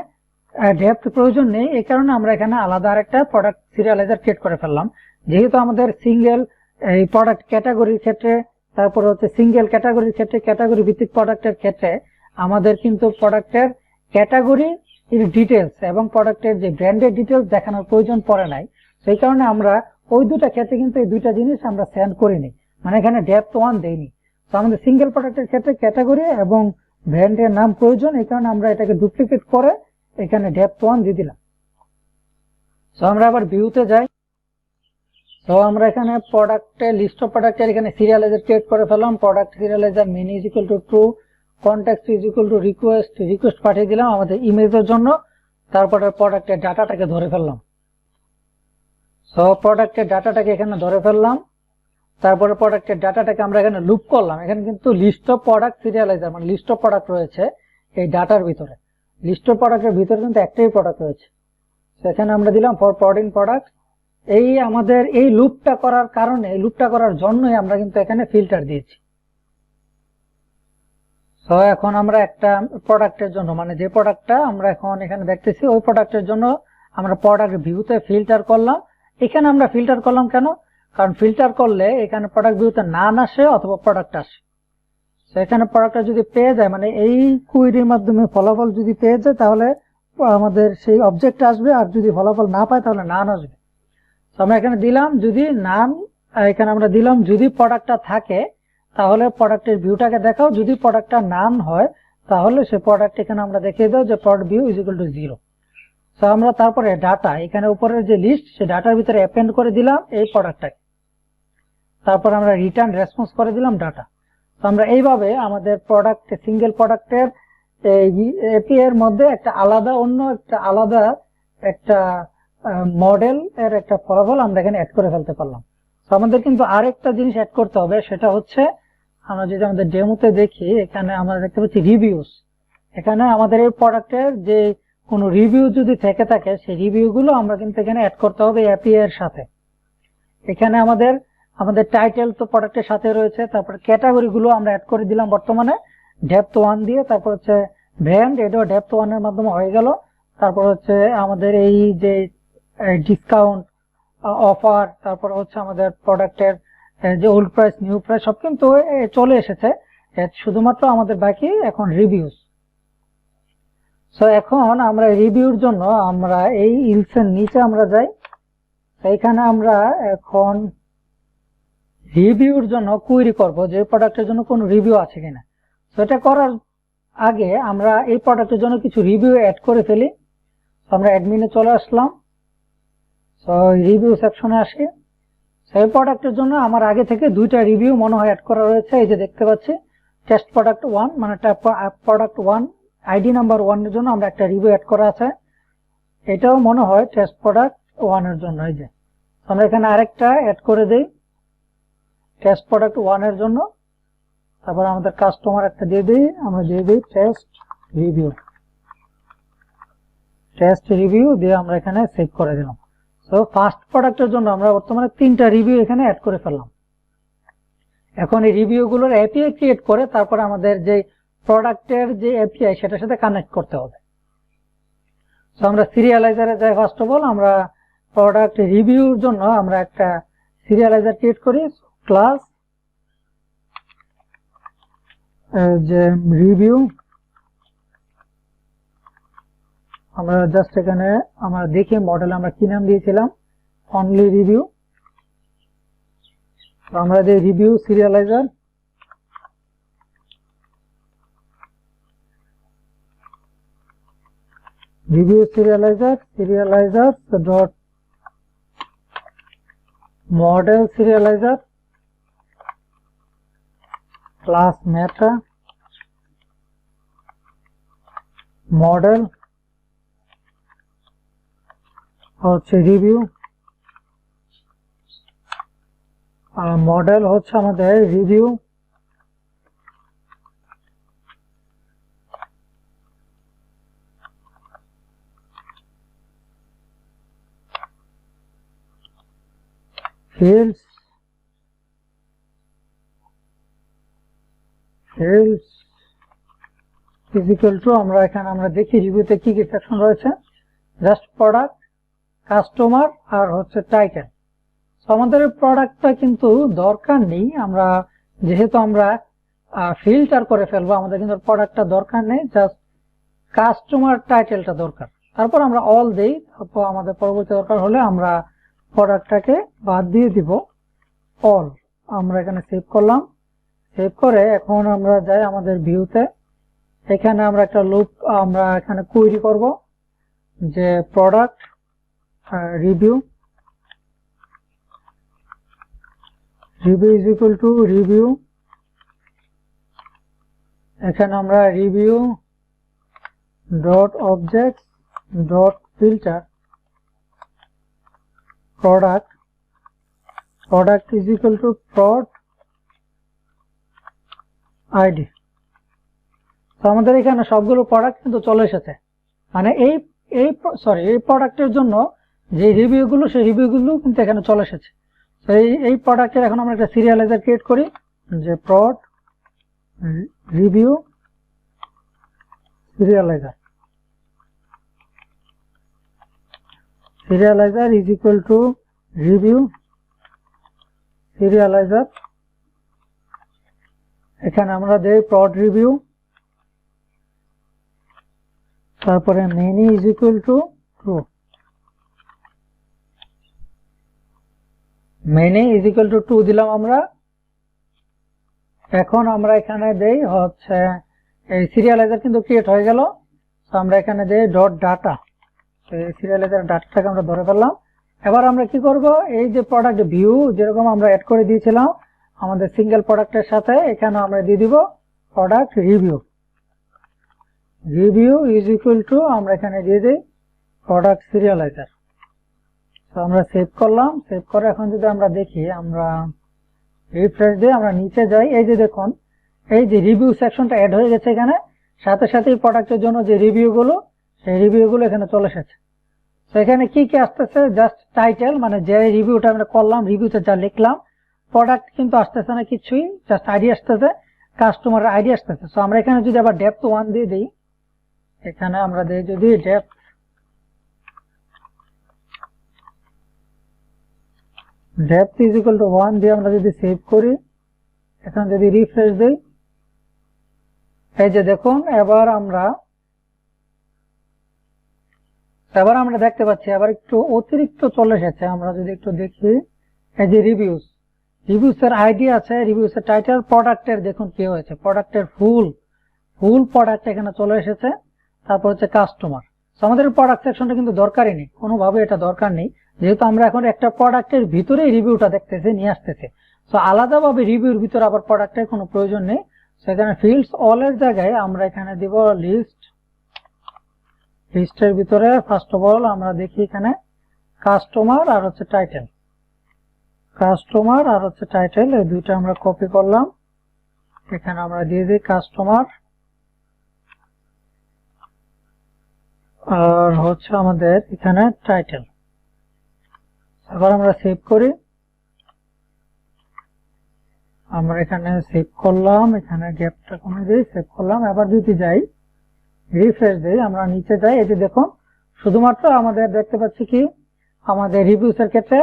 Speaker 1: আমরা এখানে আলাদা আরেকটা প্রোডাক্ট সিরিয়ালাইজার ক্রিয়েট করে ফেললাম। যেহেতু আমাদের সিঙ্গেল এই প্রোডাক্ট ক্যাটাগরির ক্ষেত্রে, তারপরে হচ্ছে সিঙ্গেল ক্যাটাগরির ক্ষেত্রে, ক্যাটাগরি ভিত্তিক প্রোডাক্টের ক্ষেত্রে আমাদের কিন্তু প্রোডাক্টের ক্যাটাগরি ডিটেলস এবং প্রোডাক্টের যে ব্র্যান্ডের ডিটেলস দেখানোর প্রয়োজন পড়ে নাই। সেই কারণে আমরা ওই দুটা ক্ষেত্রে কিন্তু এই দুইটা জিনিস আমরা সেন্ড করিনি, মানে এখানে ডেপথ 1 দেইনি। তো আমাদের সিঙ্গেল প্রোডাক্টের ক্ষেত্রে ক্যাটাগরি এবং ব্র্যান্ডের নাম প্রয়োজন, এই কারণে আমরা এটাকে ডুপ্লিকেট করে এখানে ডেপথ 1 দিয়ে দিলাম। তো আমরা আবার ভিউতে যাই। তো আমরা এখানে প্রোডাক্টের লিস্ট অফ প্রোডাক্টের এখানে সিরিয়ালাইজার ক্রিয়েট করে ফেললাম। Product serializer many is equal to true, context is equal to request পাঠিয়ে দিলাম আমাদের ইমেজের জন্য। তারপরে প্রোডাক্টের ডাটাটাকে ধরে ফেললাম। সো প্রোডাক্টের ডাটাটাকে এখানে ধরে ফেললাম। তারপরে প্রোডাক্টের ডাটাটাকে আমরা এখানে লুপ করলাম। এখানে কিন্তু লিস্ট অফ প্রোডাক্ট সিরিয়ালাইজার মানে লিস্ট অফ প্রোডাক্ট রয়েছে এই ডাটার ভিতরে। লিস্ট অফ প্রোডাক্টের ভিতরে কিন্তু একটাই প্রোডাক্ট রয়েছে। সেখানে আমরা দিলাম ফর প্রোডিং প্রোডাক্ট। এই আমাদের এই লুপটা করার কারণে, এই লুপটা করার জন্যই আমরা কিন্তু এখানে ফিল্টার দিয়েছি। সো এখন আমরা একটা প্রোডাক্টের জন্য, মানে যে প্রোডাক্টটা আমরা এখন এখানে দেখতেছি, ওই প্রোডাক্টের জন্য আমরা প্রোডাক্ট ভিউতে ফিল্টার করলাম। এখানে আমরা ফিল্টার করলাম কেন, কারণ ফিল্টার করলে এখানে প্রোডাক্ট ভিউতে নাম আসে অথবা প্রোডাক্ট আসে। তো এখানে প্রোডাক্টটা যদি পেয়ে যায়, মানে এই কুইরির মাধ্যমে ফলাফল যদি পেয়ে যায়, তাহলে আমাদের সেই অবজেক্ট আসবে, আর যদি ফলাফল না পায় তাহলে নাম আসবে। তো আমরা এখানে দিলাম যদি নাম, এখানে আমরা দিলাম যদি প্রোডাক্টটা থাকে তাহলে প্রোডাক্টের ভিউটাকে দেখাও, যদি প্রোডাক্টটা নাম হয় তাহলে সে প্রোডাক্ট এখানে আমরা দেখিয়ে দাও যে product view is equal two 0। তো আমরা তারপরে ডাটা, এখানে উপরের যে লিস্ট, সেই ডাটার ভিতরে অ্যাপেন্ড করে দিলাম এই প্রোডাক্টটাকে। তারপর আমরা রিটার্ন রেসপন্স করে দিলাম ডাটা। তো আমরা এইভাবে আমাদের প্রোডাক্ট সিঙ্গেল প্রোডাক্টের এপিআই এর মধ্যে একটা আলাদা একটা মডেল এর একটা ফলাফল আমরা এখানে অ্যাড করে ফেলতে পারলাম। তো আমাদের কিন্তু আরেকটা জিনিস অ্যাড করতে হবে, সেটা হচ্ছে আমরা যদি আমাদের ডেমোতে দেখি, এখানে আমরা দেখতে পাচ্ছি রিভিউস। এখানে আমাদের এই প্রোডাক্টের যে কোনো রিভিউ যদি থেকে থাকে, সেই রিভিউ গুলো আমরা কিন্তু এখানে অ্যাড করতে হবে এপিআই এর সাথে। এখানে আমাদের টাইটেল তো প্রোডাক্টের সাথে রয়েছে, তারপর ক্যাটাগরি গুলো আমরা অ্যাড করে দিলাম বর্তমানে ডেপথ 1 দিয়ে, তারপর হচ্ছে ব্র্যান্ড, এটাও ডেপথ 1 এর মাধ্যমে হয়ে গেল। তারপর হচ্ছে আমাদের এই যে ডিসকাউন্ট অফার, তারপর হচ্ছে আমাদের প্রোডাক্টের যে ওল্ড প্রাইস নিউ প্রাইস সব কিন্তু চলে এসেছে, শুধুমাত্র আমাদের বাকি এখন রিভিউস। সো এখন আমরা রিভিউর জন্য আমরা এই ইলসের নিচে আমরা যাই, এইখানে আমরা এখন রিভিউর জন্য কুইরি করব যে প্রোডাক্টের জন্য কোনো রিভিউ আছে কিনা। তো এটা করার আগে আমরা এই প্রোডাক্টের জন্য কিছু রিভিউ অ্যাড করে ফেলি। আমরা অ্যাডমিনে চলে আসলাম, তো রিভিউ সেকশনে আসি। সেই প্রোডাক্টের জন্য আমার আগে থেকে দুইটা রিভিউ মনে হয় অ্যাড করা রয়েছে, এই যে দেখতে পাচ্ছি টেস্ট প্রোডাক্ট 1, মানে প্রোডাক্ট 1 আইডি নাম্বার 1 এর জন্য আমরা একটা রিভিউ অ্যাড করা আছে। এটাও মনে হয় টেস্ট প্রোডাক্ট 1 এর জন্য। এই যে আমরা এখানে আরেকটা অ্যাড করে দেই টেস্ট প্রোডাক্ট 1 এর জন্য। তারপর আমাদের কাস্টমার একটা দিয়ে দিই, আমরা দিয়ে দিই টেস্ট রিভিউ দিয়ে আমরা এখানে সেভ করে দিলাম। সো ফার্স্ট প্রোডাক্টের জন্য আমরা বর্তমানে 3টা রিভিউ এখানে অ্যাড করে ফেললাম। এখন এই রিভিউ গুলোর এপিআই ক্রিয়েট করে তারপর আমাদের যে প্রোডাক্টের যে এপিআই সেটার সাথে কানেক্ট করতে হবে। সো আমরা সিরিয়ালাইজারে যাই। ফার্স্ট অফ অল আমরা প্রোডাক্ট রিভিউর জন্য আমরা একটা সিরিয়ালাইজার ক্রিয়েট করি, ক্লাস যে রিভিউ। আমরা জাস্ট এখানে আমরা দেখি মডেল আমরা কি নাম দিয়েছিলাম, অনলি রিভিউ। তো আমরা যে রিভিউ সিরিয়ালাইজার, সিরিয়ালাইজার ডট মডেল সিরিয়ালাইজার ক্লাস মেটা মডেল হচ্ছে রিভিউ, আর মডেল হচ্ছে আমাদের review. fields is equal to আমরা এখানে আমরা দেখি রিভিউতে কি কি সেকশন রয়েছে, জাস্ট প্রোডাক্ট, কাস্টমার আর হচ্ছে টাইটেল। তো আমাদের প্রোডাক্টটা কিন্তু দরকার নেই, আমরা যেহেতু আমরা ফিল্টার করে ফেলবো, আমাদের কিন্তু প্রোডাক্টটা দরকার নেই, জাস্ট কাস্টমার টাইটেলটা দরকার। তারপর আমরা অল দেই, তারপর আমাদের পরবর্তী দরকার হলে আমরা প্রোডাক্টটাকে বাদ দিয়ে দিব অল। আমরা এখানে সেভ করলাম, সেভ করে এখন আমরা যাই আমাদের ভিউতে। এখানে আমরা একটা লুপ আমরা এখানে কুইরি করব যে product review is equal to review. এখানে আমরা review dot object dot filter product is equal two prod ID. তো আমাদের এখানে সবগুলো প্রোডাক্ট কিন্তু চলে এসেছে, মানে এই প্রোডাক্টের জন্য যে রিভিউ গুলো সেই রিভিউ গুলো কিন্তু এখানে চলে এসেছে। তো এই প্রোডাক্টের এখন আমরা একটা সিরিয়ালাইজার ক্রিয়েট করি যে prod review serializer is equal to review serializer. এখানে আমরা দেই প্রড রিভিউ, তারপরে many is equal to true, many is equal to 2 দিলাম আমরা। এখন আমরা এখানে দেই হচ্ছে এই সিরিয়ালাইজার কিন্তু ক্রিয়েট হয়ে গেল। তো আমরা এখানে দেই ডট ডাটা, এই সিরিয়ালাইজার ডাটাটাকে আমরা ধরে ফেললাম। এবার আমরা কি করব, এই যে প্রোডাক্ট ভিউ যেরকম আমরা অ্যাড করে দিয়েছিলাম আমাদের সিঙ্গেল প্রোডাক্টের সাথে, এখানে আমরা দিয়ে দিব product review. Review is equal two আমরা এখানে দিয়ে দিই প্রোডাক্ট সিরিয়ালাইজার। তো আমরা সেভ করলাম, সেভ করে এখন যদি আমরা দেখি, আমরা রিফ্রেশ দিয়ে আমরা নিচে যাই, এই যে দেখুন এই যে রিভিউ সেকশনটা অ্যাড হয়ে গেছে এখানে, সাথে সাথে এই প্রোডাক্টের জন্য যে রিভিউগুলো সেই রিভিউগুলো এখানে চলে এসেছে। তো এখানে কি কি আসতেছে, জাস্ট টাইটেল, মানে যে রিভিউটা আমরা করলাম, রিভিউতে যা লিখলাম, প্রোডাক্ট কিন্তু আসতেছে না কিছুই, জাস্ট আইডি আসতেছে, কাস্টমারের আইডি আসতেছে। তো আমরা এখানে যদি আবার ডেপথ 1 দিয়ে দিই, এখানে আমরা দিই যদি ডেপথ ইজ ইকুয়াল টু 1 দিয়ে আমরা যদি সেভ করি, এখন যদি রিফ্রেশ দিই, এই যে দেখুন এবার আমরা দেখতে পাচ্ছি আবার একটু অতিরিক্ত চলে এসেছে। আমরা যদি একটু দেখি, এই যে রিভিউস এর আইডি আছে, রিভিউস এর টাইটেল, প্রোডাক্টের দেখুন কি হয়েছে, প্রোডাক্টের ফুল প্রোডাক্ট এখানে চলে এসেছে। তারপর হচ্ছে কাস্টমার। আমাদের প্রোডাক্ট সেকশনটা কিন্তু দরকারই নেই, কোনোভাবে এটা দরকার নেই, যেহেতু আমরা এখন একটা প্রোডাক্টের ভিতরেই রিভিউটা দেখতেছি, নিয়ে আসতেছে। তো আলাদাভাবে রিভিউর ভিতরে আবার প্রোডাক্টের কোনো প্রয়োজন নেই। সেখানে ফিল্ডস অল এর জায়গায় আমরা এখানে দিব লিস্টের ভিতরে ফার্স্ট অফ অল আমরা দেখি এখানে কাস্টমার আর হচ্ছে টাইটেল, এই দুইটা আমরা কপি করলাম, এখানে আমরা দিয়ে দিই কাস্টমার আর হচ্ছে আমাদের এখানে টাইটেল। এবার আমরা সেভ করি, আমরা এখানে সেভ করলাম, এখানে গ্যাপটা কমে দিই, সেভ করলাম। এবার যদি যাই রিফ্রেশ দিই, আমরা নিচে যাই, এই যে দেখুন শুধুমাত্র আমাদের দেখতে পাচ্ছি কি, আমাদের রিভিউস এর ক্ষেত্রে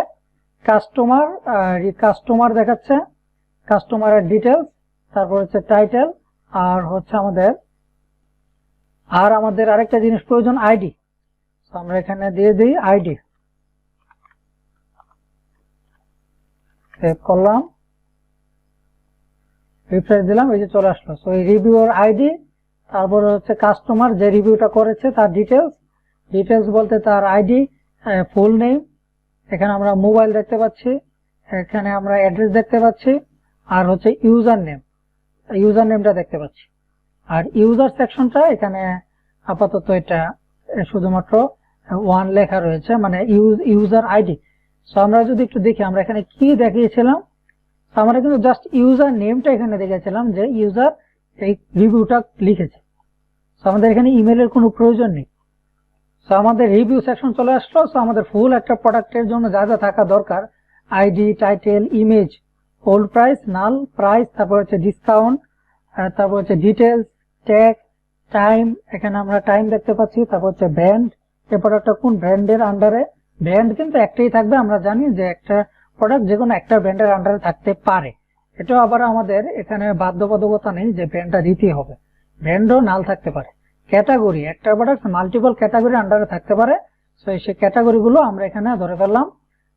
Speaker 1: কাস্টমার দেখাচ্ছে, কাস্টমারের ডিটেলস, তারপর হচ্ছে টাইটেল, আর হচ্ছে আমাদের আরেকটা জিনিস প্রয়োজন আইডি। তো আমরা এখানে দিয়ে দিই আইডি, সেভ করলাম, রিফ্রেশ দিলাম, এই যে চলে আসলো। তো এই রিভিউর আইডি, তারপরে হচ্ছে কাস্টমার যে রিভিউটা করেছে তার ডিটেলস বলতে তার আইডি, ফুল নেম, এখানে আমরা মোবাইল দেখতে পাচ্ছি, এখানে আমরা অ্যাড্রেস দেখতে পাচ্ছি, আর হচ্ছে ইউজার নেমটা দেখতে পাচ্ছি। আর ইউজার সেকশনটা এখানে আপাতত এটা শুধুমাত্র 1 লেখা রয়েছে, মানে ইউজার আইডি। তো আমরা যদি একটু দেখি আমরা এখানে কি দেখিয়েছিলাম, আমরা কিন্তু জাস্ট ইউজার নেমটা এখানে দেখেছিলাম যে ইউজার এই রিভিউটা লিখেছে। তো আমাদের এখানে ইমেলের কোনো প্রয়োজন নেই। তো আমাদের রিভিউ সেকশন চলে আসলো। তো আমাদের ফুল একটা প্রোডাক্টের জন্য যা যা থাকা দরকার, ID, title, image, old price, null price, তারপর হচ্ছে ডিসকাউন্ট, তারপর হচ্ছে ডিটেলস, ট্যাগ, টাইম, এখানে আমরা টাইম দেখতে পাচ্ছি, তারপর হচ্ছে ব্র্যান্ড, এই প্রোডাক্টটা কোন ব্র্যান্ডের আন্ডারে, ব্র্যান্ড কিন্তু একটাই থাকবে, আমরা জানি যে একটা প্রোডাক্ট যে কোনো একটা ব্র্যান্ডের আন্ডারে থাকতে পারে, এটাও আবার আমাদের এখানে বাধ্যবাধকতা নেই যে ব্র্যান্ডটা দিতেই হবে, ব্র্যান্ডও নাল থাকতে পারে। ক্যাটাগরি, একটা প্রোডাক্ট মাল্টিপল ক্যাটাগরি আন্ডারে থাকতে পারে, সেই ক্যাটাগরি গুলো আমরা এখানে ধরে ফেললাম।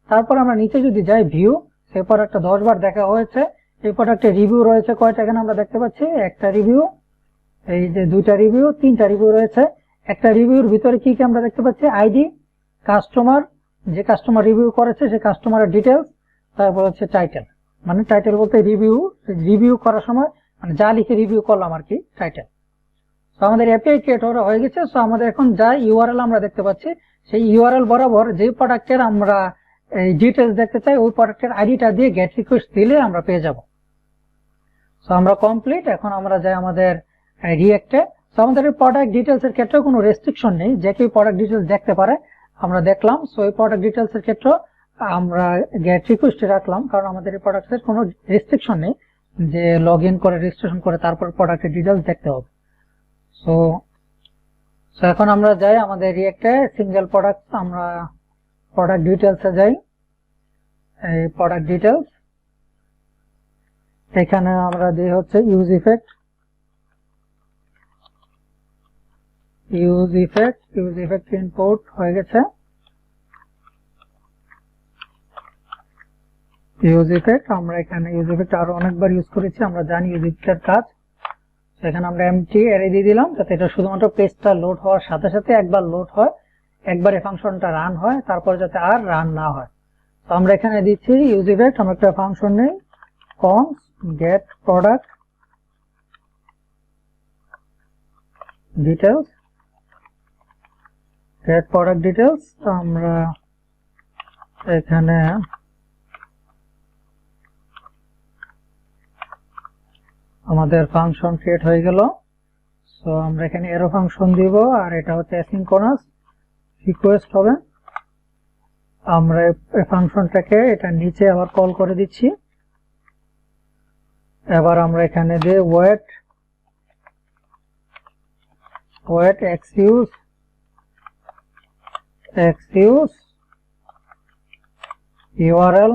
Speaker 1: তারপর আমরা নিচে যদি যাই ভিউ, সেই প্রোডাক্টটা 10 বার দেখা হয়েছে, এই প্রোডাক্টের রিভিউ রয়েছে কয়টা, এখানে আমরা দেখতে পাচ্ছি একটা রিভিউ, এই যে 2টা রিভিউ, 3টা রিভিউ রয়েছে। একটা রিভিউর ভিতরে কি কি আমরা দেখতে পাচ্ছি, আইডি, কাস্টমার, যে কাস্টমার রিভিউ করেছে সেই কাস্টমারের ডিটেলস, তারপর হচ্ছে টাইটেল, মানে টাইটেল বলতে রিভিউ করার সময় মানে যা লিখে রিভিউ করলাম আর কি, টাইটেল। তো আমাদের এপিআই ক্রিয়েট হয়ে গেছে। তো আমাদের এখন যা ইউআরএল আমরা দেখতে পাচ্ছি, সেই ইউআরএল বরাবর যে প্রোডাক্টের আমরা ডিটেলস দেখতে চাই, ওই প্রোডাক্টের আইডিটা দিয়ে গেট রিকোয়েস্ট দিলে আমরা পেয়ে যাব। তো আমরা কমপ্লিট। এখন আমরা যাই আমাদের রিঅ্যাক্টে। তো আমাদের প্রোডাক্ট ডিটেলস এর ক্ষেত্রে কোনো রেস্ট্রিকশন নেই, যে কেউ প্রোডাক্ট ডিটেলস দেখতে পারে, আমরা দেখলাম। সো এই প্রোডাক্ট ডিটেলস এর ক্ষেত্রে আমরা গেট রিকোয়েস্ট রাখলাম, কারণ আমাদের এই প্রোডাক্টের কোনো রেস্ট্রিকশন নেই যে লগ ইন করে রেজিস্ট্রেশন করে তারপর প্রোডাক্টের ডিটেলস দেখতে হবে। সো এখন আমরা যাই আমাদের রিঅ্যাক্টে সিঙ্গেল প্রোডাক্ট, আমরা প্রোডাক্ট ডিটেলসে যাই, এই প্রোডাক্ট ডিটেলস, এখানে আমরা দিই হচ্ছে ইউজ ইফেক্ট ইম্পোর্ট হয়ে গেছে। ইউজ ইফেক্ট, আমরা এখানে ইউজ ইফেক্ট আরো অনেকবার ইউজ করেছি, আমরা জানি ইউজ ইফেক্টের কাজ। এখানে আমরা এমটি অ্যারে দিয়ে দিলাম, যাতে এটা শুধুমাত্র পেজটা লোড হওয়ার সাথে সাথে একবার লোড হয়, একবার এই ফাংশনটা রান হয়, তারপরে যাতে আর রান না হয়। তো আমরা এখানে দিচ্ছি ইউজ ইফেক্ট, আমরা একটা ফাংশন নেই const get product details, আমরা এখানে আমাদের ফাংশন ক্রিয়েট হয়ে গেল। সো আমরা এখানে এরো ফাংশন দিব, আর এটা হচ্ছে অ্যাসিনক্রোনাস রিকোয়েস্ট হবে। আমরা এই ফাংশনটাকে এটা নিচে আবার কল করে দিচ্ছি। এবার আমরা এখানে দিয়ে ওয়েট xuse url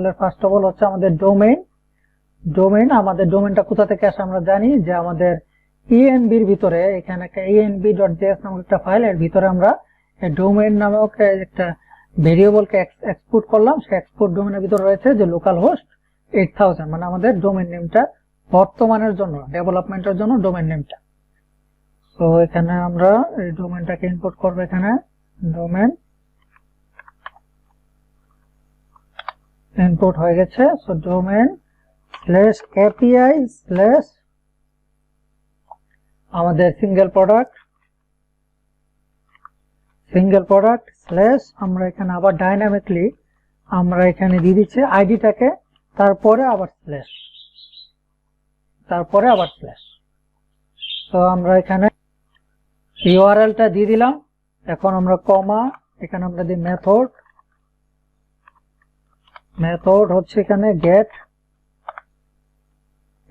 Speaker 1: এর ফার্স্ট অফ অল হচ্ছে আমাদের ডোমেইন। আমাদের ডোমেইনটা কোথা থেকে আসে আমরা জানি যে আমাদের env এর ভিতরে এখানে একটা env.js নামক একটা ফাইল, এর ভিতরে আমরা ডোমেইন নামক একটা ভেরিয়েবলকে এক্সপোর্ট করলাম। সেই এক্সপোর্ট ডোমেইনের ভিতরে রয়েছে যে লোকাল হোস্ট 8000, মানে আমাদের ডোমেইন নেমটা বর্তমানের জন্য ডেভেলপমেন্টের জন্য ডোমেইন নেমটা। তো এখানে আমরা এই ডোমেইনটাকে ইনপুট করব। এখানে ডোমেইন ইনপুট হয়ে গেছে। সো ডোমেইন /api/ আমাদের সিঙ্গেল প্রোডাক্ট আমরা এখানে আবার ডাইনামিকলি আমরা এখানে দিয়ে দিচ্ছি আইডিটাকে, তারপরে আবার স্ল্যাশ। তো আমরা এখানে ইউআরএলটা দিয়ে দিলাম। এখন আমরা কমা, এখানে আমরা দিই মেথড হচ্ছে এখানে গেট,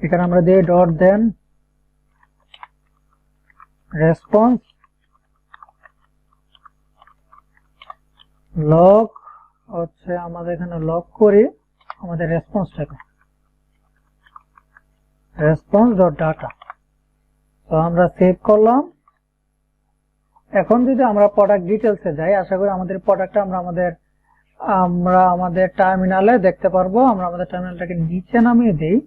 Speaker 1: এখানে আমরা দিই ডট দেন রেসপন্স লগ হচ্ছে আমাদের এখানে লগ করি আমাদের রেসপন্সটাকে response.data। তো আমরা সেভ করলাম। এখন যদি আমরা প্রোডাক্ট ডিটেলসে যাই, আশা করি আমাদের প্রোডাক্টটা আমরা আমাদের টার্মিনালে দেখতে পারবো। আমরা আমাদের টার্মিনালটাকে নিচে নামিয়ে দেই,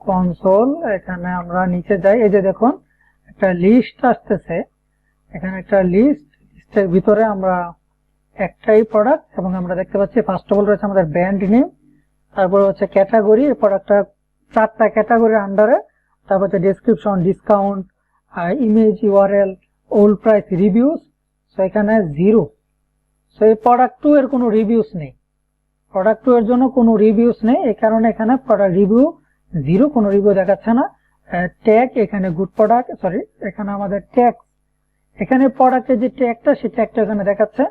Speaker 1: কনসোল, এখানে আমরা নিচে যাই। এই যে দেখুন একটা লিস্ট আসতেছে, এখানে একটা লিস্টের ভিতরে আমরা একটাই প্রোডাক্ট, এবং আমরা দেখতে পাচ্ছি ফার্স্ট অফ অল রয়েছে আমাদের ব্র্যান্ড নেম, তারপরে হচ্ছে ক্যাটাগরি, এই প্রোডাক্টটা 4টা ক্যাটাগরির আন্ডারে, তারপর হচ্ছে description, discount, image, URL, old price, reviews. So এখানে 0। সো এই প্রোডাক্ট 2 এর কোনো রিভিউজ নেই, প্রোডাক্ট 2 এর জন্য কোনো রিভিউজ নেই, এই কারণে এখানে প্রোডাক্ট রিভিউ 0, কোনো রিভিউ দেখাচ্ছে না। ট্যাগ এখানে গুড প্রোডাক্ট, সরি এখানে আমাদের ট্যাগ, এখানে প্রোডাক্টের যে ট্যাগটা সেই ট্যাগটা এখানে দেখাচ্ছে।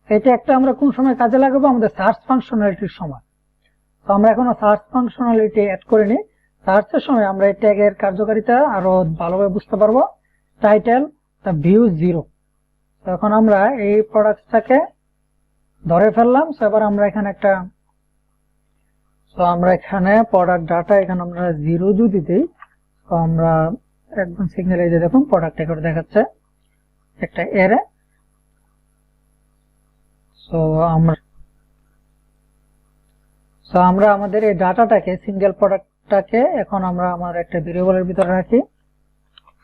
Speaker 1: এই ট্যাগটা আমরা কোন সময় কাজে লাগাবো? আমাদের সার্চ ফাংশনালিটির সময়। তো আমরা এখনো সার্চ ফাংশনালিটি অ্যাড করিনি, সার্চের সময় আমরা এই ট্যাগের কার্যকারিতা আরো ভালোভাবে বুঝতে পারবো। Title view 0। তো এখন আমরা এই প্রোডাক্টটাকে ধরে ফেললাম। সো এবার আমরা এখানে প্রোডাক্ট ডাটা এখানে আমরা 0 যদি দিই, তো আমরা একদম সিগন্যাল, এই যে দেখুন প্রোডাক্ট এখানে দেখাচ্ছে একটা এরে। সো আমরা আমাদের এই ডাটাটাকে, সিঙ্গেল প্রোডাক্টটাকে এখন আমরা আমার একটা ভেরিয়েবলের ভিতরে রাখি।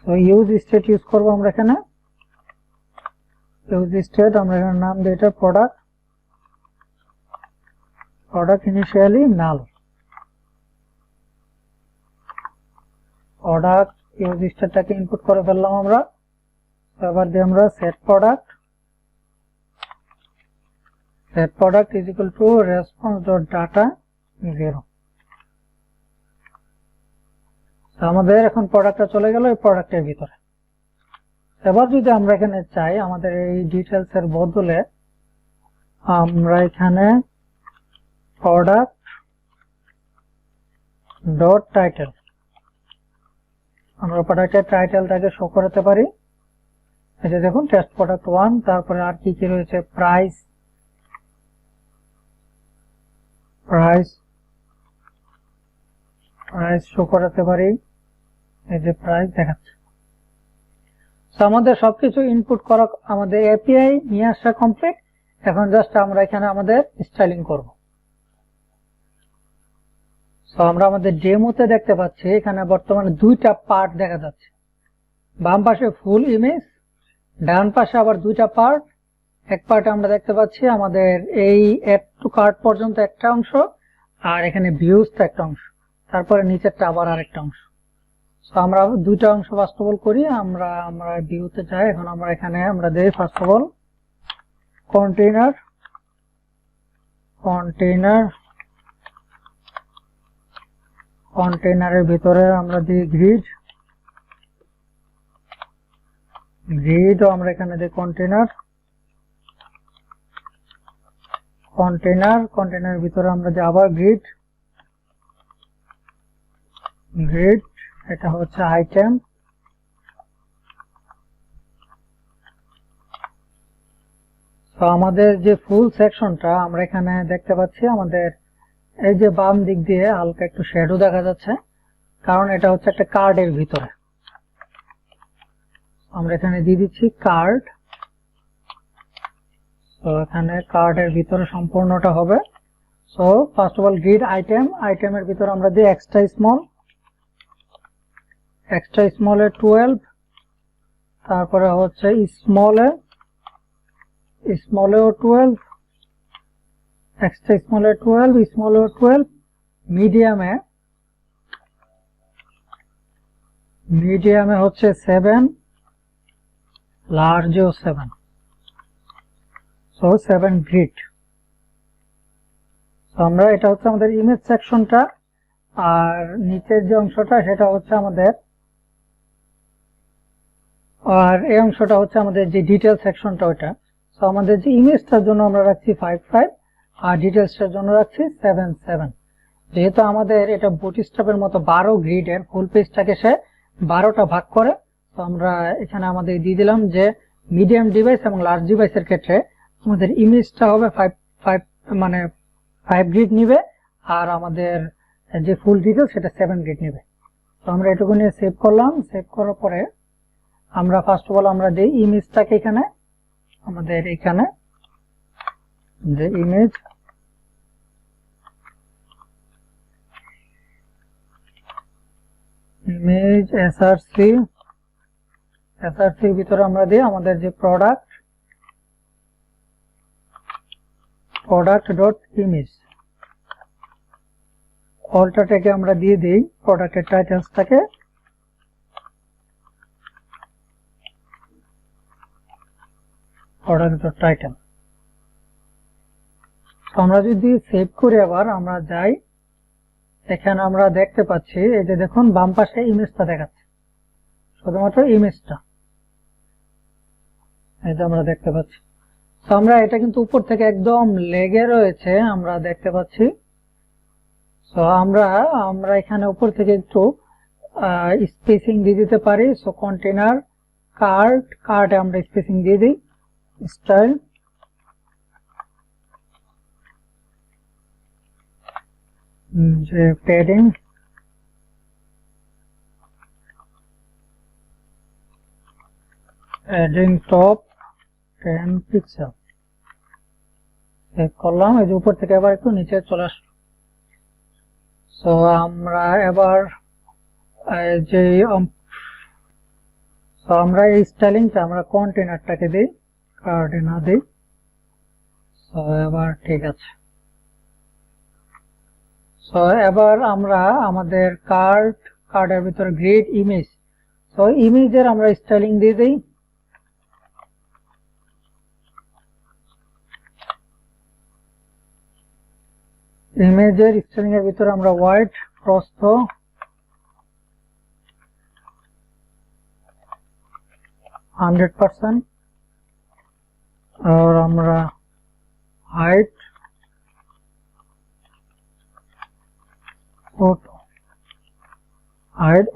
Speaker 1: তো ইউজ স্টেট ইউজ করব আমরা এখানে, ইউজ স্টেট আমরা এখানে নাম দিই এটা প্রোডাক্ট ইনিশিয়ালি নাল, প্রোডাক্ট ইউজ স্টেটটাকে ইনপুট করে ফেললাম আমরা। এবার দিয়ে আমরা set product is equal two response.data 0। আমাদের এখন প্রোডাক্টটা চলে গেল এই প্রোডাক্টের ভিতরে। এবার যদি আমরা এখানে চাই আমাদের এই ডিটেলস এর বদলে আমরা এখানে product.title, আমরা প্রোডাক্টের টাইটেলটাকে শো করতে পারি। এই যে দেখুন টেস্ট প্রোডাক্ট 1, তারপরে আর কি কি রয়েছে, প্রাইস শো করাতে পারি, এই যে প্রাইস দেখাচ্ছে। তো আমাদের সবকিছু ইনপুট করা, আমাদের এপিআই নিয়ে আসা কমপ্লিট। এখন জাস্ট আমরা এখানে আমাদের স্টাইলিং করব। সো আমরা আমাদের ডেমোতে দেখতে পাচ্ছি এখানে বর্তমানে দুইটা পার্ট দেখা যাচ্ছে, বাম পাশে ফুল ইমেজ, ডান পাশে আবার দুইটা পার্ট। এক পার্টে আমরা দেখতে পাচ্ছি আমাদের এই অ্যাড টু কার্ট পর্যন্ত একটা অংশ, আর এখানে ভিউজ একটা অংশ, তারপরে নিচেরটা আবার আরেকটা অংশ। সো আমরা দুইটা অংশ ফার্স্ট অফ অল করি, আমরা ভিউতে যাই। এখন আমরা এখানে আমরা দেই ফার্স্ট অফ অল কন্টেইনারের ভিতরে আমরা দিই গ্রিড, আমরা এখানে দিই কন্টেইনারের ভিতরে আমরা দিই আবার গ্রিড, এটা হচ্ছে আইটেম। তো আমাদের যে ফুল সেকশনটা আমরা এখানে দেখতে পাচ্ছি, আমাদের এই যে বাম দিক দিয়ে হালকা একটু শ্যাডো দেখা যাচ্ছে, কারণ এটা হচ্ছে একটা কার্ডের ভিতরে। আমরা এখানে দিয়ে দিচ্ছি কার্ড। তো এখানে কার্ডের ভিতরে সম্পূর্ণটা হবে। So first of all grid আইটেমের ভিতরে আমরা দিই এক্সট্রা স্মলে 12, তারপরে হচ্ছে স্মলেও 12, এক্সট্রা স্মলেও 12, মিডিয়ামে হচ্ছে 7, লার্জেও 7। So 7 grid. আমরা এটা হচ্ছে আমাদের ইমেজ সেকশনটা, আর নিচের যে অংশটা সেটা হচ্ছে আমাদের, আর এই অংশটা হচ্ছে আমাদের যে ডিটেল সেকশনটা ওটা। সো আমাদের যে ইমেজটার জন্য আমরা রাখছি 5 আর ডিটেলসটার জন্য রাখছি 7। যেহেতু আমাদের এটা বুটস্ট্র্যাপের মতো 12 গ্রিডের ফুল পেজটাকে সে 12টা ভাগ করে, তো আমরা এখানে আমাদের দিয়ে দিলাম যে মিডিয়াম ডিভাইস এবং লার্জ ডিভাইসের ক্ষেত্রে আমাদের ইমেজটা হবে 5 গ্রিড নিবে, আর আমাদের যে ফুল ডিটেল সেটা 7 গ্রিড নিবে। তো আমরা এটুকু নিয়ে সেভ করলাম। সেভ করার পরে আমরা ফার্স্ট অফ অল আমরা যে ইমেজটাকে এখানে আমাদের এখানে যে ইমেজ এসআরসির ভিতরে আমরা দিই আমাদের যে প্রোডাক্ট ডট ইমেজ, অলটাটাকে আমরা দিয়ে দিই প্রোডাক্টের টাইটেলসটাকে প্রোডাক্ট ডট টাইটেল। আমরা যদি সেভ করি আবার আমরা যাই, এখানে আমরা দেখতে পাচ্ছি এই যে দেখুন বাম পাশে ইমেজটা দেখাচ্ছে, শুধুমাত্র ইমেজটা এই যে আমরা দেখতে পাচ্ছি। তো আমরা এটা কিন্তু উপর থেকে একদম লেগে রয়েছে আমরা দেখতে পাচ্ছি। সো আমরা এখানে উপর থেকে একটু স্পেসিং দিয়ে দিতে পারি। সো কন্টেইনার কার্ডে আমরা স্পেসিং দিয়ে দিই, স্টাইল যে প্যাডিং টপ 10 পিক্সেল সেভ করলাম। এই যে উপর থেকে আবার একটু নিচে চলে আসলো। সো আমরা এবার যে আমরা এই স্টাইলিংটা আমরা কন্টেইনারটাকে দিই, কার্ডে না দিই। সো এবার ঠিক আছে। সো এবার আমরা আমাদের কার্ডের ভিতরে গ্রিড ইমেজ, সো ইমেজের আমরা স্টাইলিং দিয়ে দিই। ইমেজের স্টাইলিং এর ভিতরে আমরা হোয়াইট প্রস্থ 100%, আর আমরা হাইট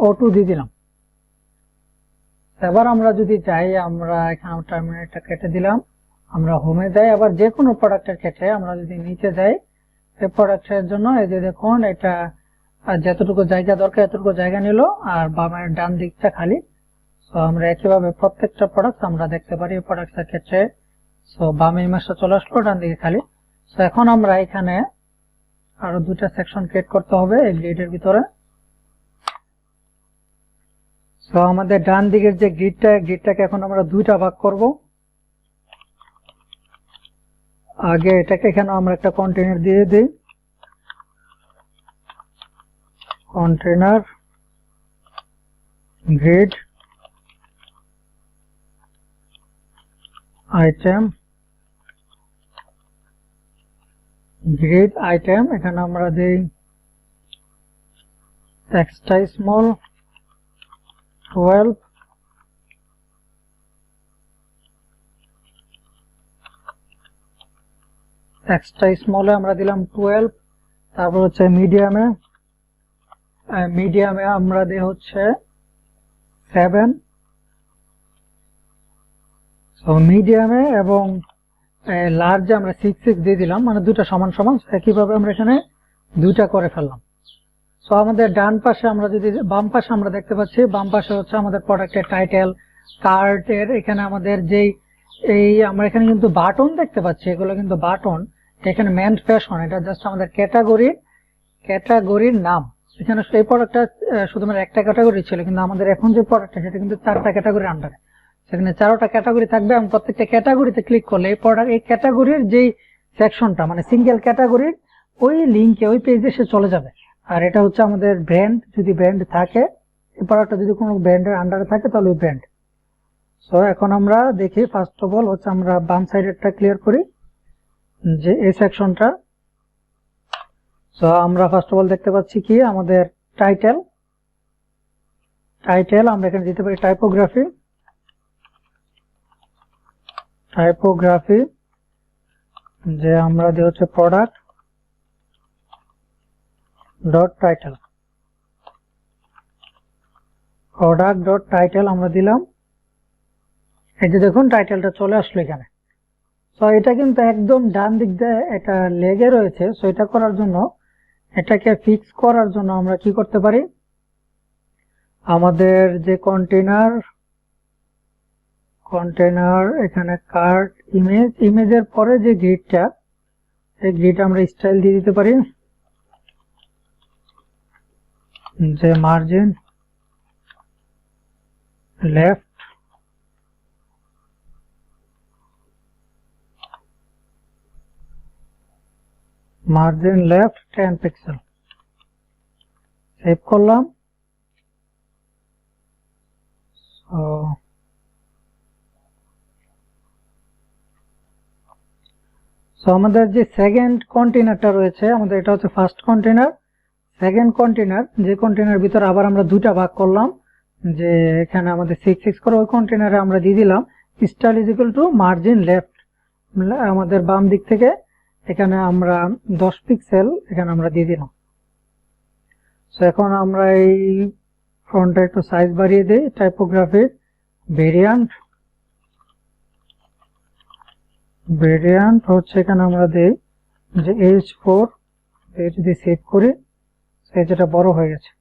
Speaker 1: অটো দিয়ে দিলাম। এবার আমরা যদি চাই আমরা এখানে টার্মিনেটটা কেটে দিলাম, আমরা হোমে যাই। আবার যে কোনো প্রোডাক্টের ক্ষেত্রে আমরা যদি নিচে যাই, এই প্রোডাক্টের জন্য এই যে দেখুন এটা যতটুকু জায়গা দরকার এতটুকু জায়গা নিল, আর বামের ডান দিকটা খালি। সো আমরা একইভাবে প্রত্যেকটা প্রোডাক্ট আমরা দেখতে পারি এই প্রোডাক্টের ক্ষেত্রে। সো বামে ইমেজটা চলে আসলো, ডান দিকে খালি। সো এখন আমরা এখানে আরো দুটা সেকশন ক্রিয়েট করতে হবে এই গ্রিডের ভিতরে। তো আমাদের ডান দিকের যে গ্রিডটাকে এখন আমরা দুইটা ভাগ করব। আগে এটাকে এখানে আমরা একটা কন্টেইনার দিয়ে দিই, container grid item, grid item এখানে আমরা দিই এক্সট্রা স্মল 12, এক্সট্রা স্মলে আমরা দিলাম 12। তারপর হচ্ছে মিডিয়ামে আমরা দিই হচ্ছে 7। তো মিডিয়ামে এবং লার্জে আমরা 6 দিয়ে দিলাম, মানে দুটা সমান সমান। একইভাবে আমরা এখানে দুইটা করে ফেললাম। সো আমাদের ডান পাশে আমরা যদি বাম পাশে আমরা দেখতে পাচ্ছি, বাম পাশে হচ্ছে আমাদের প্রোডাক্টের টাইটেল, কার্টের এখানে আমাদের যেই আমরা এখানে কিন্তু বাটন দেখতে পাচ্ছি, এগুলো কিন্তু বাটন। এখানে মেন ফ্যাশন, এটা জাস্ট আমাদের ক্যাটাগরির নাম। এখানে এই প্রোডাক্টটা শুধুমাত্র একটা ক্যাটাগরি ছিল, কিন্তু আমাদের এখন যে প্রোডাক্টটা সেটা কিন্তু 4টা ক্যাটাগরির আন্ডারে। সেখানে 4টা ক্যাটাগরি থাকবে এবং প্রত্যেকটা ক্যাটাগরিতে ক্লিক করলে এই ক্যাটাগরির যেই সেকশনটা মানে সিঙ্গেল ক্যাটাগরির ওই লিঙ্কে ওই পেজে সে চলে যাবে। আর এটা হচ্ছে আমাদের ব্র্যান্ড, যদি ব্র্যান্ড থাকে, এই প্রোডাক্টটা যদি কোনো ব্র্যান্ডের আন্ডারে থাকে তাহলে ওই ব্র্যান্ড। সো এখন আমরা দেখি, ফার্স্ট অফ অল হচ্ছে আমরা বাম সাইডেরটা ক্লিয়ার করি, যে এই সেকশনটা। সো আমরা ফার্স্ট অফ অল দেখতে পাচ্ছি কি আমাদের টাইটেল আমরা এখানে দিতে পারি টাইপোগ্রাফি, যে আমরা দিই হচ্ছে প্রোডাক্ট ডট টাইটেল আমরা দিলাম। এই যে দেখুন টাইটেলটা চলে আসলো এখানে। সো এটা কিন্তু একদম ডান দিক দিয়ে এটা লেগে রয়েছে। সো এটা করার জন্য, এটাকে ফিক্স করার জন্য আমরা কি করতে পারি, আমাদের যে কন্টেইনার এখানে কার্ট ইমেজের পরে যে গ্রিডটা, এই গ্রিড আমরা স্টাইল দিয়ে দিতে পারি, যে margin left, margin left 10 pixel. Save করলাম। সো আমাদের যে সেকেন্ড কন্টেইনারটা রয়েছে, আমাদের এটা হচ্ছে ফার্স্ট কন্টেইনার। সেকেন্ড কন্টেইনার, যে কন্টেইনার ভিতরে আবার আমরা দুইটা ভাগ করলাম, যে এখানে আমাদের 6 করে ওই কন্টেইনারে আমরা দিয়ে দিলাম style is equal two margin left, আমাদের বাম দিক থেকে এখানে আমরা 10 পিক্সেল এখানে আমরা দিয়ে দিলাম। সো এখন আমরা এই ফন্টটা একটু সাইজ বাড়িয়ে দিই, টাইপোগ্রাফির ভেরিয়ান্ট হচ্ছে এখানে আমরা দেই যে H4, যদি সেভ করি যেটা বড় হয়ে গেছে।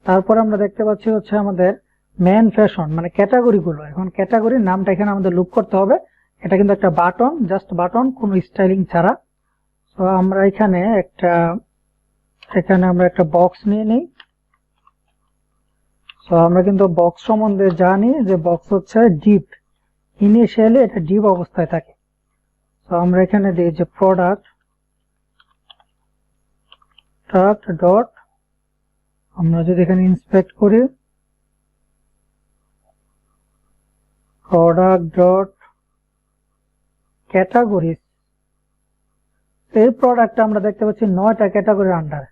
Speaker 1: তারপর আমরা দেখতে পাচ্ছি হচ্ছে আমাদের মেন ফ্যাশন মানে ক্যাটাগরিগুলো। এখন ক্যাটাগরির নামটা এখানে আমাদের লুপ করতে হবে। এটা কিন্তু একটা বাটন, জাস্ট বাটন, কোনো স্টাইলিং ছাড়া। তো আমরা এখানে একটা বক্স নিয়ে নিই। তো আমরা কিন্তু বক্স সম্বন্ধে জানি যে বক্স হচ্ছে ডিপ, ইনিশিয়ালি এটা ডিপ অবস্থায় থাকে। তো আমরা এখানে দিই যে প্রোডাক্ট ডট, আমরা যদি এখানে ইন্সপেক্ট করি প্রোডাক্ট ডট ক্যাটাগরিজ, এই প্রোডাক্টটা আমরা দেখতে পাচ্ছি 9টা ক্যাটাগরির আন্ডারে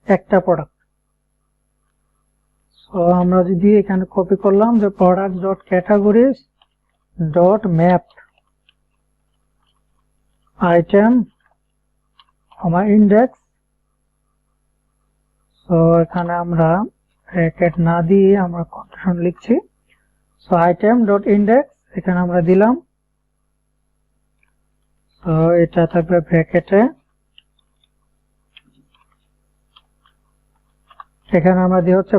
Speaker 1: একটা প্রোডাক্ট। সো আমরা যদি এখানে কপি করলাম যে product dot categories dot map item আমার ইন্ডেক্স। সো এখানে আমরা ব্র্যাকেট না দিয়ে আমরা কন্ডিশন লিখছি। সো আইটেম ডট ইন্ডেক্স এখানে আমরা দিলাম। তো এটা থাকবে ব্র্যাকেটে। এখানে আমরা দিই হচ্ছে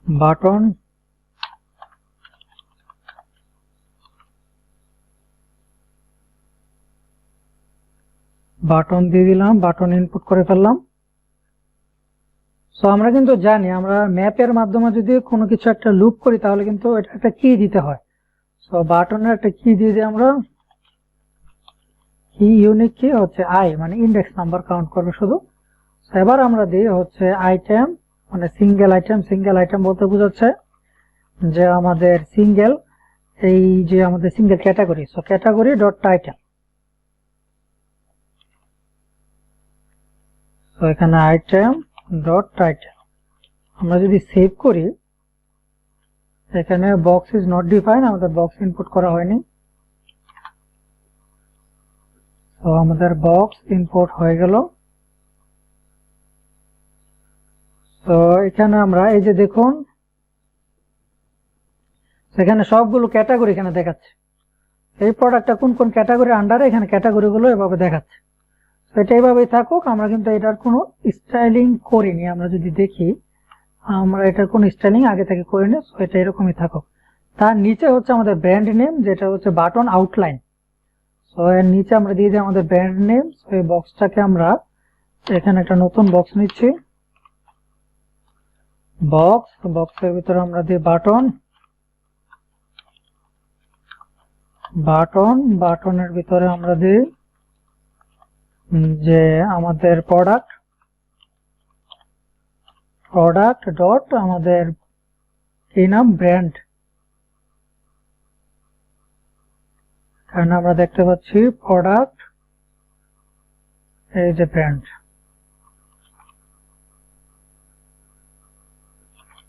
Speaker 1: বাটন বাটন দিয়ে দিলাম, বাটন ইনপুট করে ফেললাম। সো আমরা কিন্তু জানি আমরা ম্যাপের মাধ্যমে যদি কোনো কিছু একটা লুপ করি তাহলে কিন্তু এটা একটা কি দিতে হয়। সো বাটনের একটা কি দিয়ে দিই আমরা, কি ইউনিক কি হচ্ছে আই, মানে ইন্ডেক্স নাম্বার কাউন্ট করবে শুধু। এবার আমরা দিই হচ্ছে আইটেম, মানে সিঙ্গেল আইটেম। সিঙ্গেল আইটেম বলতে বোঝাচ্ছে যে আমাদের সিঙ্গেল, এই যে আমাদের single category, so category dot title. তো এখানে আইটেম ডট টাইটেল। আমরা যদি সেভ করি, এখানে বক্স ইজ নট ডিফাইন, আমাদের বক্স ইনপুট করা হয়নি। তো আমাদের বক্স ইনপুট হয়ে গেল। তো এখানে আমরা এই যে দেখুন, সেখানে সবগুলো ক্যাটাগরি এখানে দেখাচ্ছে। এই প্রোডাক্টটা কোন কোন ক্যাটাগরির আন্ডারে, এখানে ক্যাটাগরিগুলো এভাবে দেখাচ্ছে। তো এটা এইভাবেই থাকুক, আমরা কিন্তু এটার কোনো স্টাইলিং করিনি। আমরা যদি দেখি, আমরা এটার কোনো স্টাইলিং আগে থেকে করিনি, সো এটা এরকমই থাকুক। তার নিচে হচ্ছে আমাদের ব্র্যান্ড নেম, যেটা হচ্ছে বাটন আউটলাইন। সো এর নিচে আমরা দিয়ে দিই আমাদের ব্র্যান্ড নেম। সো এই বক্সটাকে আমরা এখানে একটা নতুন বক্স নিচ্ছি, বক্সের ভিতরে আমরা দিই বাটন, বাটনের ভিতরে আমরা দিই যে আমাদের প্রোডাক্ট ডট আমাদের কি নাম, ব্র্যান্ড। কারণ আমরা দেখতে পাচ্ছি প্রোডাক্ট, এই যে brand,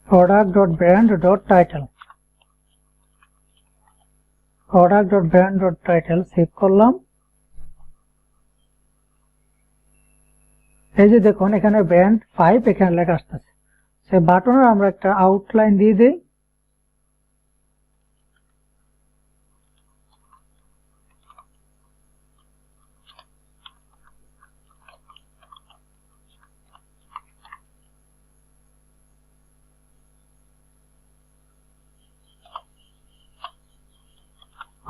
Speaker 1: product dot brand dot title, product dot brand dot title. Save করলাম। এই যে দেখুন এখানে ব্র্যান্ড 5 এখানে লেখা আসতেছে। সে বাটনের আমরা একটা আউটলাইন দিয়ে দিই।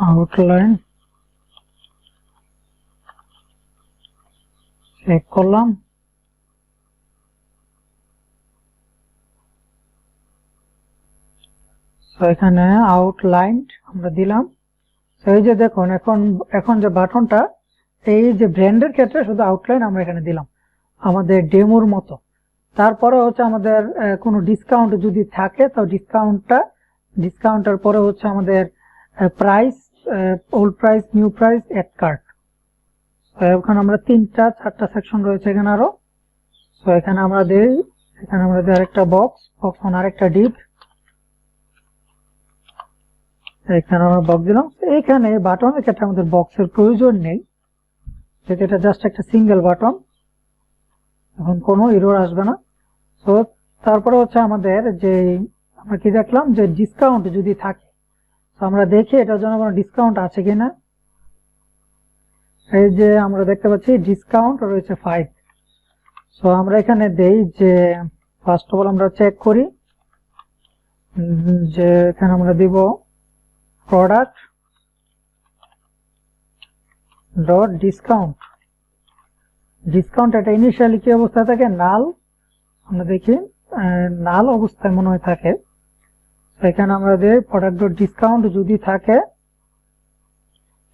Speaker 1: আউটলাইন সেভ করলাম। এখানে আউটলাইন আমরা দিলাম। এই যে দেখুন এখন যে বাটনটা, এই যে ব্র্যান্ডের ক্ষেত্রে শুধু আউটলাইন আমরা এখানে দিলাম আমাদের ডেমোর মতো। তারপরে হচ্ছে আমাদের কোনো ডিসকাউন্ট যদি থাকে তো ডিসকাউন্টের পরে হচ্ছে আমাদের price, old price, new price, add cart. এখানে আমরা 3-4টা সেকশন রয়েছে এখানে আরো। তো এখানে আমরা দিই আরেকটা বক্স মানে আরেকটা ডিপ, এখানে আমরা বক্স দিলাম। এখানে বাটনের ক্ষেত্রে আমাদের বক্সের প্রয়োজন নেই, যেহেতু এটা জাস্ট একটা সিঙ্গেল বাটন, এখন কোনো এরর আসবে না। তো তারপরে হচ্ছে আমাদের যে আমরা কি দেখলাম যে ডিসকাউন্ট যদি থাকে, তো আমরা দেখি এটার জন্য কোনো ডিসকাউন্ট আছে কিনা। এই যে আমরা দেখতে পাচ্ছি ডিসকাউন্ট রয়েছে 5। সো আমরা এখানে দেই যে ফার্স্ট অফ অল আমরা চেক করি যে এখানে আমরা দিব প্রোডাক্ট ডট ডিসকাউন্ট। এটা ইনিশিয়ালি কি অবস্থায় থাকে, নাল। আমরা দেখি নাল অবস্থায় মনে হয় থাকে। এখানে আমরা দিই প্রোডাক্ট ডট ডিসকাউন্ট যদি থাকে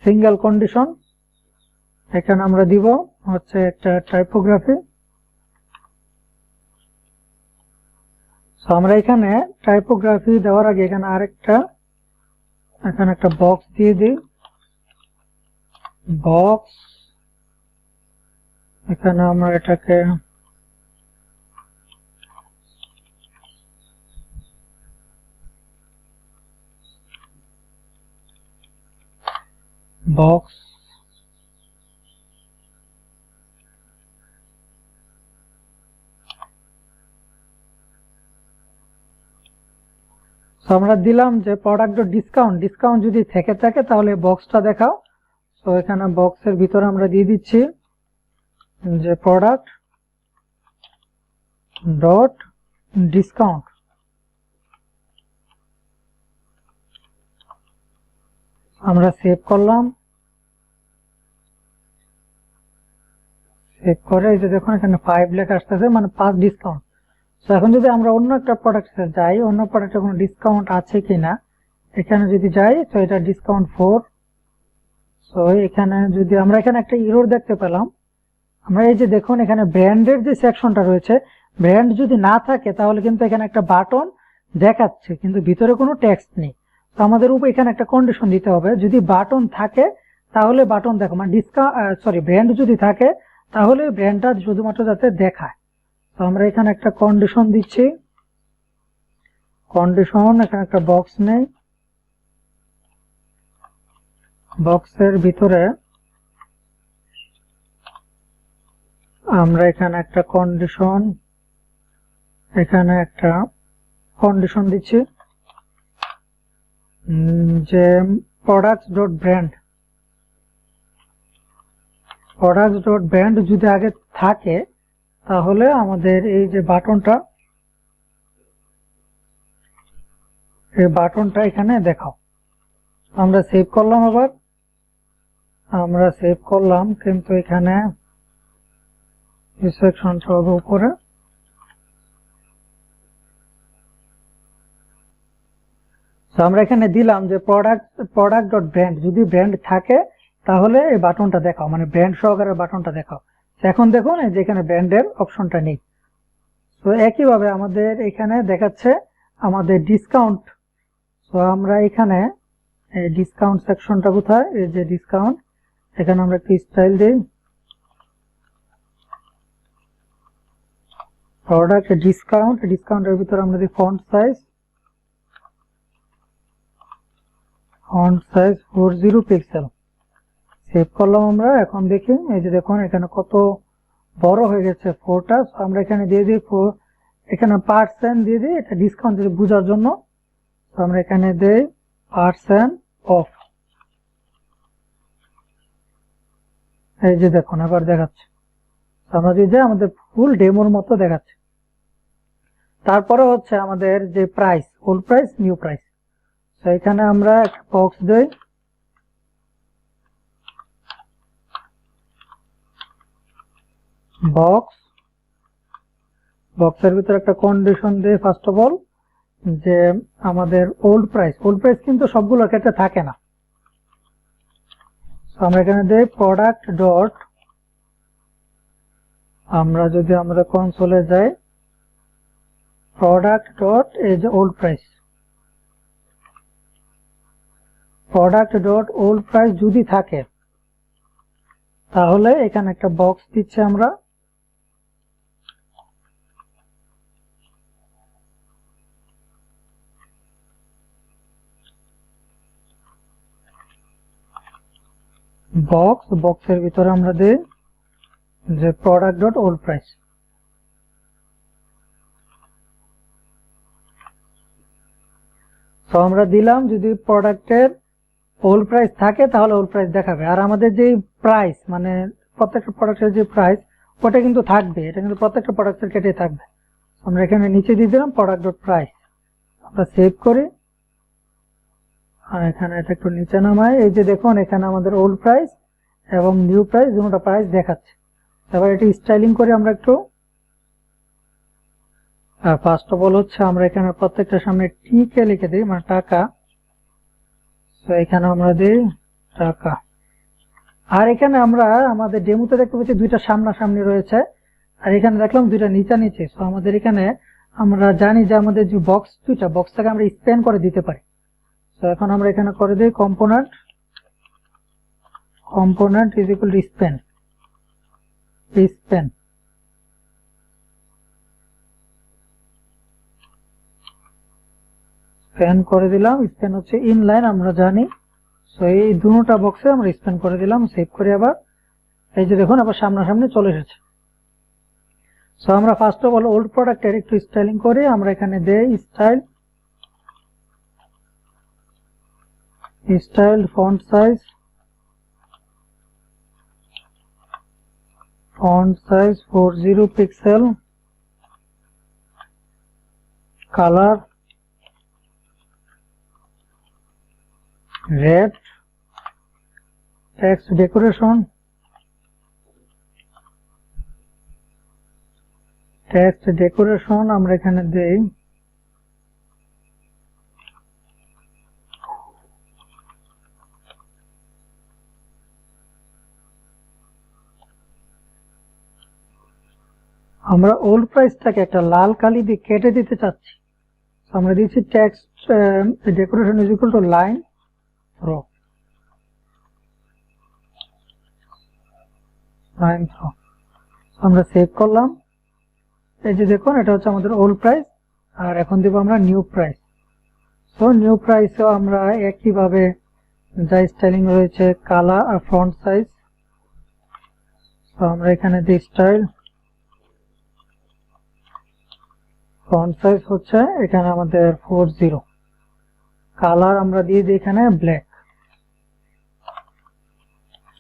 Speaker 1: সিঙ্গেল কন্ডিশন। এখানে আমরা দিব হচ্ছে একটা টাইপোগ্রাফি। আমরা এখানে টাইপোগ্রাফি দেওয়ার আগে এখানে একটা বক্স দিয়ে দিই, বক্স। এখানে আমরা এটাকে বক্স, আমরা দিলাম যে প্রোডাক্ট ডিসকাউন্ট যদি থেকে থাকে তাহলে বক্সটা দেখাও। তো এখানে বক্সের ভিতরে আমরা দিয়ে দিচ্ছি যে প্রোডাক্ট ডট ডিসকাউন্ট। আমরা সেভ করলাম। সেভ করে এই যে দেখুন এখানে 5 লেখা আসতেছে, মানে 5 ডিসকাউন্ট। সো এখন যদি আমরা অন্য একটা প্রোডাক্টে যাই, অন্য প্রোডাক্টে কোনো ডিসকাউন্ট আছে কিনা এখানে যদি যাই, তো এটা ডিসকাউন্ট 4। সো এখানে যদি আমরা এখানে একটা এরর দেখতে পেলাম, আমরা এই যে দেখুন এখানে ব্র্যান্ডের যে সেকশনটা রয়েছে, ব্র্যান্ড যদি না থাকে তাহলে কিন্তু এখানে একটা বাটন দেখাচ্ছে কিন্তু ভিতরে কোনো টেক্সট নেই। তো আমাদের উপর এখানে একটা কন্ডিশন দিতে হবে, যদি বাটন থাকে তাহলে বাটন দেখো, মানে ব্র্যান্ড যদি থাকে তাহলে ব্র্যান্ডটা শুধুমাত্র যাতে দেখায়। তো আমরা এখানে একটা কন্ডিশন দিচ্ছি, কন্ডিশন এখানে একটা বক্স নেই, বক্সের ভিতরে আমরা এখানে একটা কন্ডিশন দিচ্ছি যে products.brand যদি আগে থাকে তাহলে আমাদের এই যে বাটনটা এখানে দেখাও। আমরা সেভ করলাম, আবার আমরা সেভ করলাম, কিন্তু এখানে এই সেকশনটা হবে উপরে। আমরা এখানে দিলাম যে product.brand যদি ব্র্যান্ড থাকে তাহলে এই বাটনটা দেখাও, মানে ব্র্যান্ড সহকারে বাটনটা দেখাও। এখন দেখুন এই যে এখানে ব্র্যান্ডের অপশনটা নেই। তো একইভাবে আমাদের এখানে দেখাচ্ছে আমাদের ডিসকাউন্ট। তো আমরা এখানে এই ডিসকাউন্ট সেকশনটা কোথায়, এই যে ডিসকাউন্ট, এখানে আমরা একটু স্টাইল দিই, প্রোডাক্ট ডিসকাউন্টের ভিতরে আমরা দিই ফন্ট সাইজ 40 পিক্সেল। সেভ করলাম আমরা। এখন দেখি এই যে দেখুন এখানে কত বড় হয়ে গেছে 4টা। আমরা এখানে দিয়ে দিই এখানে % দিয়ে দিই, এটা ডিসকাউন্ট বোঝার জন্য। আমরা এখানে দেই % অফ। এই যে দেখুন এবার দেখাচ্ছে, আমরা যদি আমাদের ফুল ডেমোর মতো দেখাচ্ছে। তারপরে হচ্ছে আমাদের যে price, old price, new price. তো এখানে আমরা একটা বক্স দেই, বক্সের ভিতরে একটা কন্ডিশন দেই ফার্স্ট অফ অল, যে আমাদের ওল্ড প্রাইস কিন্তু সবগুলোর ক্ষেত্রে থাকে না। আমরা এখানে দেই প্রোডাক্ট ডট, আমরা কনসোলে যাই, প্রোডাক্ট ডট এই যে old price, product dot old price যদি থাকে তাহলে এখানে একটা বক্স দিচ্ছি আমরা, বক্সের ভিতরে আমরা দেই যে প্রোডাক্ট ডট ওল্ড প্রাইস। তো আমরা দিলাম যদি প্রোডাক্টের ওল্ড প্রাইস থাকে তাহলে ওল্ড প্রাইস দেখাবে, আর আমাদের যে প্রাইস মানে প্রত্যেকটা প্রোডাক্টের যে প্রাইস ওটা কিন্তু থাকবে, এটা কিন্তু প্রত্যেকটা প্রোডাক্টের কেটে থাকবে। আমরা এখানে নিচে দিয়ে দিলাম প্রোডাক্ট ডট প্রাইস। আমরা সেভ করি, আর এখানে এটা একটু নিচে নামাই। এই যে দেখুন এখানে আমাদের ওল্ড প্রাইস এবং নিউ প্রাইস দুটো প্রাইস দেখাচ্ছে। এবার এটি স্টাইলিং করে আমরা একটু, ফার্স্ট অফ অল হচ্ছে আমরা এখানে প্রত্যেকটার সামনে টিকে লিখে দিই, মানে টাকা। তো এখানে আমরা দিই টাকা। আর এখানে আমরা আমাদের ডেমোতে দেখতে পাচ্ছি দুইটা সামনাসামনি রয়েছে, আর এখানে দেখলাম দুইটা নিচে। তো আমাদের এখানে আমরা জানি যে আমাদের যে দুইটা বক্সটাকে আমরা স্প্যান করে দিতে পারি। তো এখন আমরা এখানে করে দিই component is equal two span করে দিলাম। স্প্যান হচ্ছে ইনলাইন আমরা জানি। তো এই দুটো বক্সে আমরা স্প্যান করে দিলাম। সেভ করে আবার এই যে দেখুন আবার সামনাসামনি চলে এসেছে। সো আমরা ফার্স্ট অফ অল ওল্ড প্রোডাক্টের একটু স্টাইলিং করি। আমরা এখানে দেই style font size 40 pixel, colour red, text decoration text decoration আমরা এখানে দেই আমরা ওল্ড প্রাইসটাকে একটা লাল কালি দিয়ে কেটে দিতে চাচ্ছি। আমরা দিচ্ছি text decoration is equal to line through আমরা সেভ করলাম। এই যে দেখুন এটা হচ্ছে আমাদের ওল্ড প্রাইস, আর এখন দেব আমরা নিউ প্রাইস। সো নিউ প্রাইসেও আমরা একইভাবে যা স্টাইলিং রয়েছে কালার আর ফন্ট সাইজ, তো আমরা এখানে দিই স্টাইল, ফন্ট সাইজ হচ্ছে এখানে আমাদের 40, কালার আমরা দিয়ে দিই এখানে ব্ল্যাক।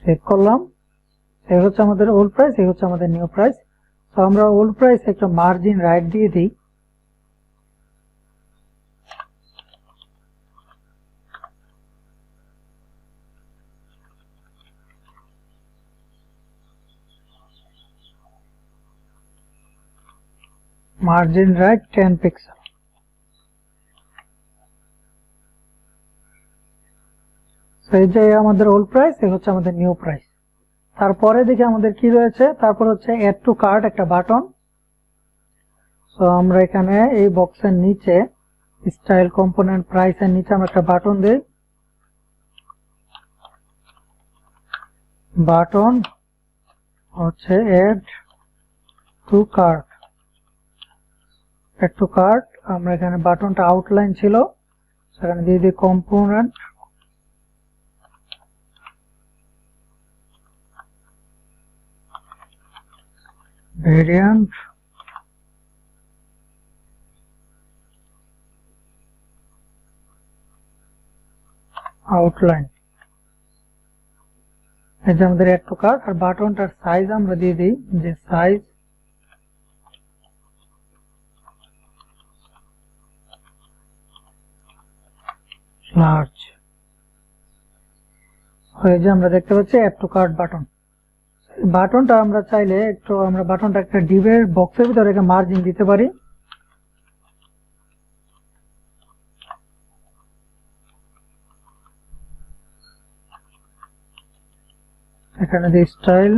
Speaker 1: সেভ করলাম। এই হচ্ছে আমাদের ওল্ড প্রাইস, এই হচ্ছে আমাদের নিউ প্রাইস। তো আমরা ওল্ড প্রাইস একটা মার্জিন রাইট দিয়ে দিই, মার্জিন রাইট 10 পিক্সেল। এই যে আমাদের ওল্ড প্রাইস, এই হচ্ছে আমাদের নিউ প্রাইস। তারপরে দেখি আমাদের কি রয়েছে, তারপর হচ্ছে অ্যাড টু কার্ট একটা বাটন। সো আমরা এখানে এই বক্সের নিচে স্টাইল কম্পোনেন্ট প্রাইসের নিচে আমরা একটা বাটন দিই, বাটন হচ্ছে add to cart. Add to cart আমরা এখানে বাটনটা আউটলাইন ছিল, সেখানে দিয়ে দিই কম্পোনেন্ট ভেরিয়েন্ট আউটলাইন। এই যে আমাদের অ্যাড টু কার্ট, আর বাটনটার সাইজ আমরা দিয়ে দিই যে সাইজ লার্জ। এই যে আমরা দেখতে পাচ্ছি অ্যাড টু কার্ট বাটন। বাটনটা আমরা চাইলে একটু আমরা বাটনটা একটা ডিভের বক্সের ভিতরে একটা মার্জিন দিতে পারি। এখানে দিই স্টাইল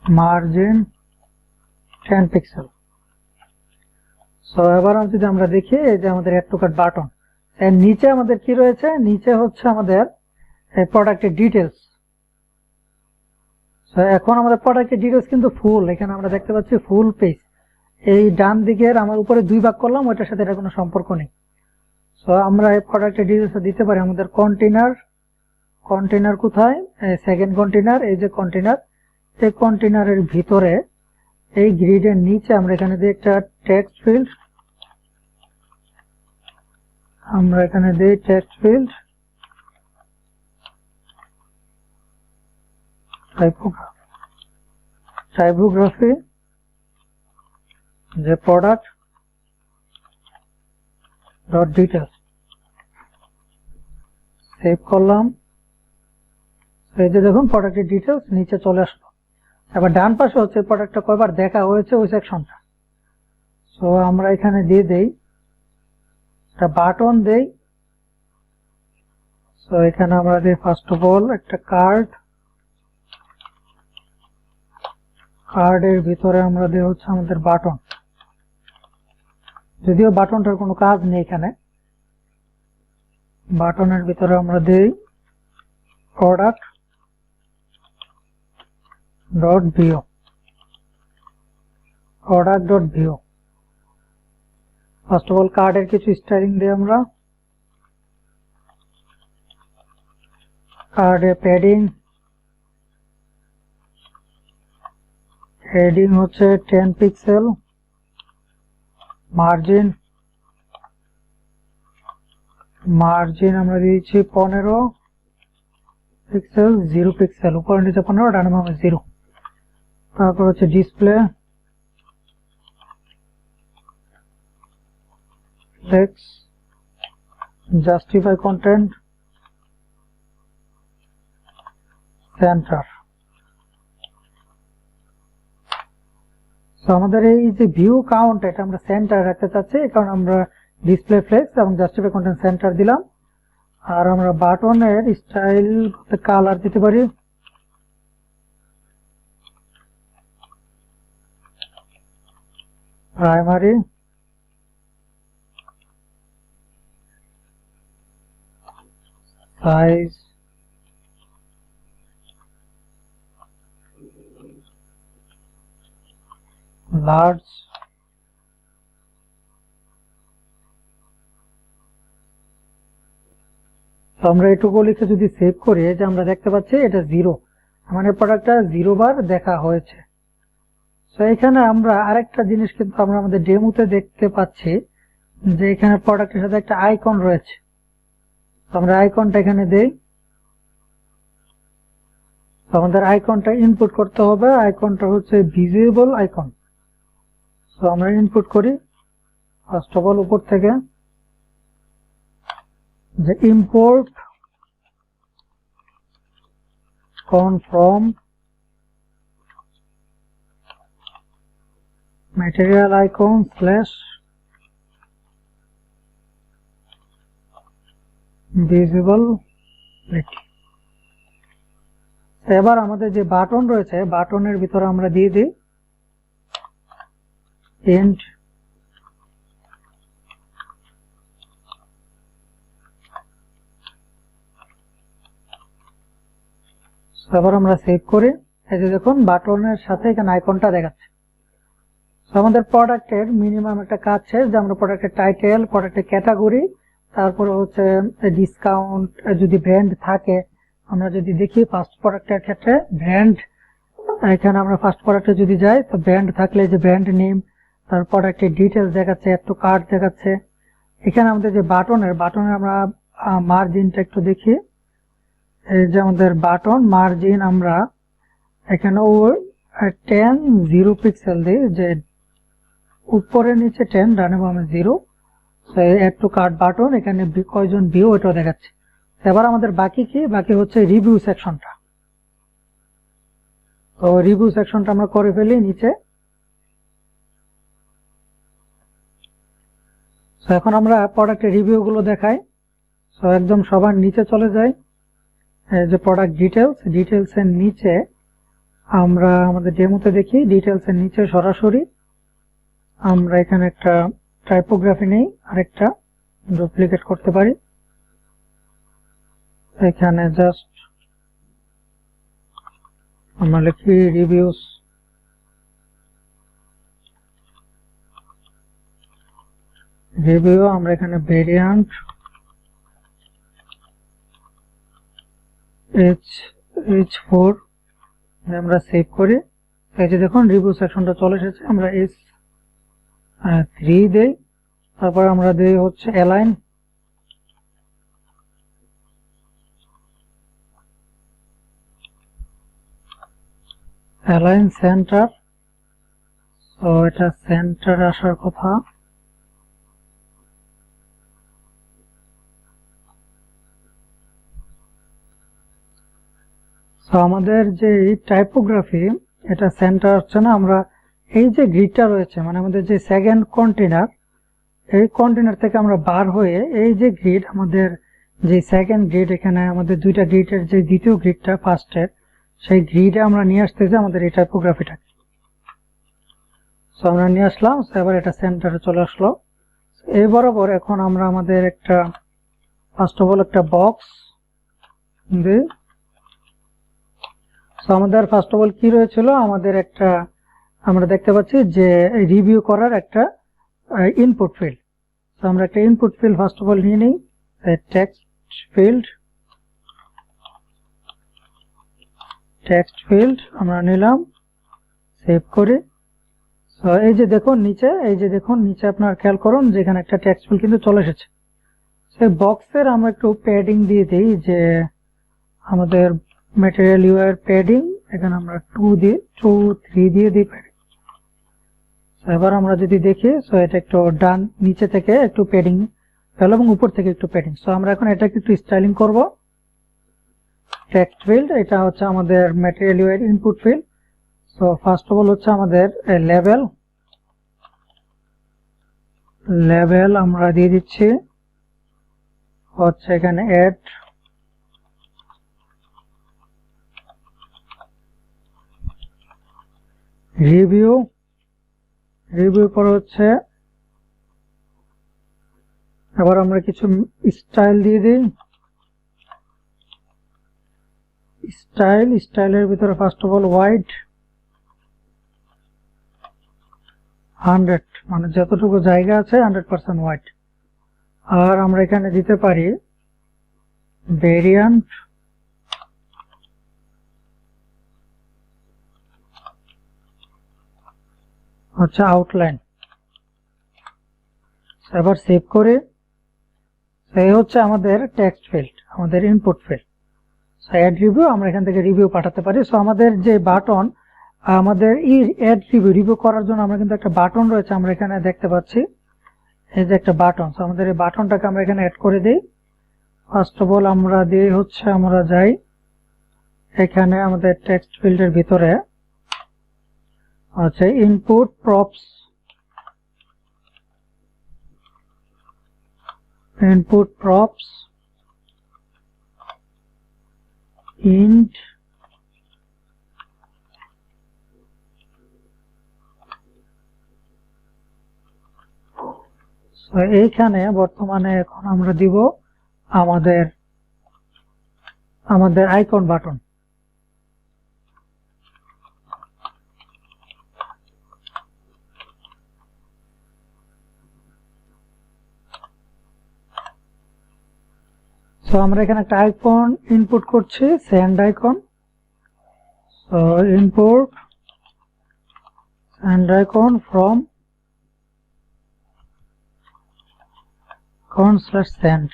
Speaker 1: মার্জিন 10 পিক্সেল। সো এবার যদি আমরা দেখি এই যে আমাদের অ্যাড টু কার্ট বাটন, এর নিচে আমাদের কি রয়েছে, নিচে হচ্ছে আমাদের প্রোডাক্টের ডিটেলস। এখন আমাদের প্রোডাক্টের ডিটেলস কিন্তু ফুল, এখানে আমরা দেখতে পাচ্ছি ফুল পেজ। এই ডান দিকের আমার উপরে 2 ভাগ করলাম, ওইটার সাথে এটা কোনো সম্পর্ক নেই। সো আমরা এই প্রোডাক্টের ডিটেলস দিতে পারি আমাদের কন্টেইনার। কন্টেইনার কোথায়, সেকেন্ড কন্টেইনার, এই যে কন্টেইনার, এই কন্টেইনারের ভিতরে এই গ্রিডের নিচে আমরা এখানে দিই একটা টেক্সট ফিল্ড। আমরা এখানে দিই টেক্সট ফিল্ড টাইপোগ্রাফি, যে প্রোডাক্ট ডট ডিটেলস। সেভ করলাম। এই যে দেখুন প্রোডাক্টের ডিটেলস নিচে চলে আসলো। এবার ডান পাশে হচ্ছে প্রোডাক্টটা কয়বার দেখা হয়েছে ওই সেকশনটা। সো আমরা এখানে দিয়ে দেই একটা বাটন দেই। সো এখানে আমরা দিই ফার্স্ট অফ অল একটা কার্ড, কার্ডের ভিতরে আমরা দিই হচ্ছে আমাদের বাটন, যদিও বাটনটার কোনো কাজ নেই এখানে। বাটনের ভিতরে আমরা দিই product dot view, product dot view. First of all কার্ডের কিছু স্টাইলিং দিই আমরা। কার্ডে প্যাডিং, হেডিং হচ্ছে 10 পিক্সেল, মার্জিন মার্জিন আমরা দিয়েছি 15 পিক্সেল, 0 পিক্সেল, উপরে নিচে 15, ডানে বামে 0। তারপর হচ্ছে display flakes, justify content, centre. So আমাদের এই যে ভিউ কাউন্ট এটা আমরা সেন্টার রাখতে চাচ্ছি, কারণ আমরা ডিসপ্লে ফ্লেক্স এবং জাস্টিফাই কন্টেন্ট সেন্টার দিলাম। আর আমরা বাটনের স্টাইল কালার দিতে পারি, প্রাইমারি, সাইজ, লার্জ, তো আমরা এটুকু লিখে যদি সেভ করি, যে আমরা দেখতে পাচ্ছি এটা 0, মানে প্রোডাক্টটা 0 বার দেখা হয়েছে। তো এখানে আমরা আরেকটা জিনিস কিন্তু আমরা আমাদের ডেমোতে দেখতে পাচ্ছি, যে এখানে প্রোডাক্টের সাথে একটা আইকন রয়েছে। তো আমরা আইকনটা এখানে দেই, তো আমাদের আইকনটা ইনপুট করতে হবে। আইকনটা হচ্ছে ভিজিবল আইকন। তো আমরা ইনপুট করি ফার্স্ট অফ অল উপর থেকে, যে ইম্পোর্ট কন from material icon slash visible. এবার আমাদের যে বাটন রয়েছে, বাটনের ভিতরে আমরা দিয়ে দিই এন্ড এবার আমরা সেভ করি। এই যে দেখুন বাটনের সাথে এখানে আইকনটা দেখাচ্ছে। আমাদের প্রোডাক্টের মিনিমাম একটা কাজ শেষ, যে আমরা প্রোডাক্টের টাইটেল, প্রোডাক্টের ক্যাটাগরি, তারপরে হচ্ছে ডিসকাউন্ট, যদি ব্র্যান্ড থাকে আমরা যদি দেখি ফার্স্ট প্রোডাক্টের ক্ষেত্রে ব্র্যান্ড, এখানে আমরা ফার্স্ট প্রোডাক্টে যদি যাই তো ব্র্যান্ড থাকলে যে ব্র্যান্ড নেম, তার প্রোডাক্টের ডিটেলস দেখাচ্ছে, একটু কার্ড দেখাচ্ছে। এখানে আমাদের যে বাটনের আমরা মার্জিনটা একটু দেখি, এই যে আমাদের বাটন মার্জিন আমরা এখানে 10 পিক্সেল দিই, যে উপরে নিচে 10, ডানে বামে 0। একটু কার্ড বাটন, এখানে কয়জন ভিউ এটাও দেখাচ্ছে। এবার আমাদের বাকি কি, বাকি হচ্ছে রিভিউ সেকশনটা। তো রিভিউ সেকশনটা আমরা করে ফেলি নিচে। এখন আমরা প্রোডাক্টের রিভিউ গুলো দেখাই। তো একদম সবার নিচে চলে যাই, যে প্রোডাক্ট ডিটেলস এর নিচে আমরা আমাদের ডেমোতে দেখি, ডিটেলস এর নিচে সরাসরি আমরা এখানে একটা টাইপোগ্রাফি নেই, আরেকটা ডুপ্লিকেট করতে পারি। এখানে জাস্ট আমরা লিখি রিভিউস, রিভিউ, আমরা এখানে ভেরিয়েন্ট H4 আমরা সেভ করি। এই যে দেখুন রিভিউ সেকশনটা চলে এসেছে। আমরা S3 দেই, তারপর আমরা দেই হচ্ছে অ্যালাইন সেন্টার। তো এটা সেন্টার আসার কথা। তো আমাদের যে টাইপোগ্রাফি এটা সেন্টার হচ্ছে না, আমরা এই যে গ্রিডটা রয়েছে, মানে আমাদের যে সেকেন্ড কন্টেনার, এই কন্টেনার থেকে আমরা বার হয়ে এই যে গ্রিড, আমাদের যে সেকেন্ড গ্রিড, এখানে আমাদের দুইটা গ্রিডের যে দ্বিতীয় গ্রিডটা ফার্স্টের, সেই গ্রিডে আমরা নিয়ে আসতেছি আমাদের এই টাইপোগ্রাফিটাকে। তো আমরা নিয়ে আসলাম, এবার এটা সেন্টারে চলে আসলো। এই বরাবর এখন আমরা আমাদের একটা ফার্স্ট অফ অল একটা বক্স দিই। তো আমাদের ফার্স্ট অফ অল কি রয়েছিল, আমাদের একটা আমরা দেখতে পাচ্ছি যে রিভিউ করার একটা ইনপুট ফিল্ড। তো আমরা একটা input field first of all নিয়ে নিই, টেক্সট ফিল্ড আমরা নিলাম, সেভ করি। তো এই যে দেখুন নিচে, আপনার খেয়াল করুন যে এখানে একটা টেক্সট ফিল্ড কিন্তু চলে এসেছে। সেই বক্সের আমরা একটু প্যাডিং দিয়ে দিই, যে আমাদের ম্যাটেরিয়াল ইউআর প্যাডিং, এখানে আমরা 3 দিয়ে দিই প্যাডিং। এবার আমরা যদি দেখি, সো এটা একটু ডান নিচে থেকে একটু প্যাডিং ফেলো এবং উপর থেকে একটু প্যাডিং। সো আমরা এখন এটাকে একটু স্টাইলিং করব। টেক্সট ফিল্ড, এটা হচ্ছে আমাদের material UI input field. So first of all হচ্ছে আমাদের লেভেল আমরা দিয়ে দিচ্ছি হচ্ছে এখানে এড রিভিউ পরে হচ্ছে এবার আমরা কিছু স্টাইল দিয়ে দিই স্টাইলের ভিতরে ফার্স্ট অফ অল হোয়াইট 100 মানে যতটুকু জায়গা আছে 100% হোয়াইট আর আমরা এখানে দিতে পারি ভেরিয়েন্ট হচ্ছে আউটলাইন এবার সেভ করে এই হচ্ছে আমাদের টেক্সট ফিল্ড আমাদের ইনপুট ফিল্ড অ্যাড রিভিউ আমরা এখান থেকে রিভিউ পাঠাতে পারি সো আমাদের যে বাটন আমাদের অ্যাড রিভিউ করার জন্য আমরা কিন্তু একটা বাটন রয়েছে আমরা এখানে দেখতে পাচ্ছি এই যে একটা বাটন সো আমাদের এই বাটনটাকে আমরা এখানে অ্যাড করে দেই ফার্স্ট অফ অল আমরা দিয়ে হচ্ছে আমরা যাই এখানে আমাদের টেক্সট ফিল্ডের ভিতরে আছে ইনপুট প্রপস int এইখানে বর্তমানে এখন আমরা দিব আমাদের আইকন বাটন সো আমরা এখানে একটা আইকন ইনপুট করছি send icon so input send icon from /send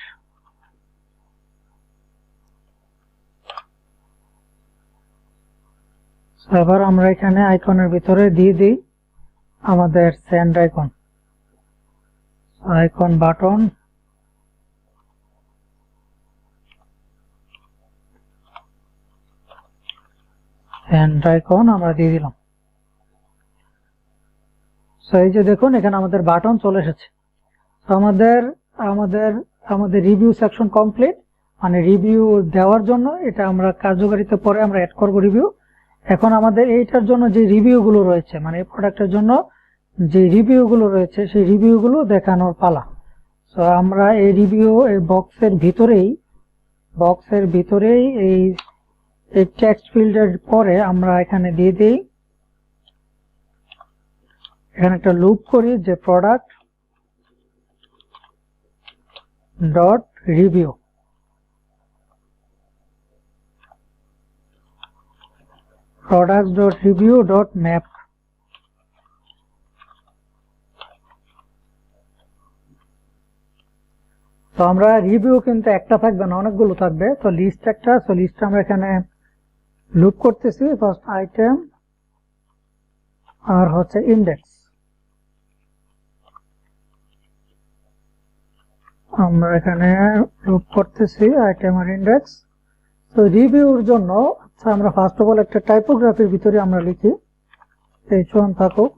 Speaker 1: এবার আমরা এখানে আইকনের ভিতরে দিয়ে দিই আমাদের send icon button send icon আমরা দিয়ে দিলাম সো এই যে দেখুন এখানে আমাদের বাটন চলে এসেছে আমাদের রিভিউ সেকশন কমপ্লিট মানে রিভিউ দেওয়ার জন্য এটা আমরা কার্যকারিতা পরে আমরা অ্যাড করব রিভিউ এখন আমাদের এইটার জন্য যে রিভিউগুলো রয়েছে মানে এই প্রোডাক্টের জন্য যে রিভিউগুলো রয়েছে সেই রিভিউগুলো দেখানোর পালা সো আমরা এই রিভিউ এই বক্সের ভিতরেই এই টেক্সট ফিল্ডের পরে আমরা এখানে দিয়ে দেই এখানে একটা লুপ করি যে প্রোডাক্ট ডট রিভিউ products.review.map তো আমরা রিভিউ কিন্তু একটা থাকবে না অনেকগুলো থাকবে তো লিস্ট একটা সো লিস্ট আমরা এখানে লুপ করতেছি ফার্স্ট আইটেম আর হচ্ছে ইন্ডেক্স আমরা এখানে লুপ করতেছি আইটেম আর ইন্ডেক্স তো রিভিউর জন্য আচ্ছা আমরা ফার্স্ট অফ অল একটা টাইপোগ্রাফির ভিতরে আমরা লিখি h1 থাকুক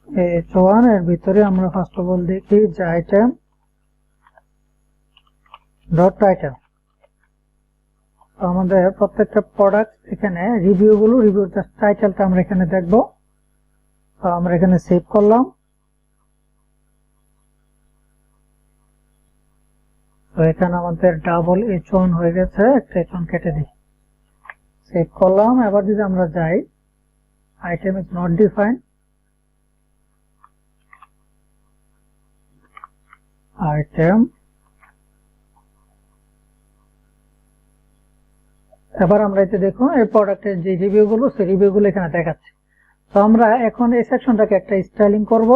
Speaker 1: h1 এর ভিতরে আমরা ফার্স্ট অফ অল দেখি যে আইটেম ডট টাইটেল আমাদের প্রত্যেকটা প্রোডাক্ট এখানে রিভিউর টাইটেলটা আমরা এখানে দেখব তো আমরা এখানে সেভ করলাম তো এখানে আমাদের ডাবল h1 হয়ে গেছে একটা h1 কেটে দিই সেভ করলাম এবার যদি আমরা যাই item is not defined item এবার আমরা এতে দেখুন এই প্রোডাক্টের যে রিভিউগুলো সেই রিভিউগুলো এখানে দেখাচ্ছে তো আমরা এখন এই সেকশনটাকে একটা স্টাইলিং করব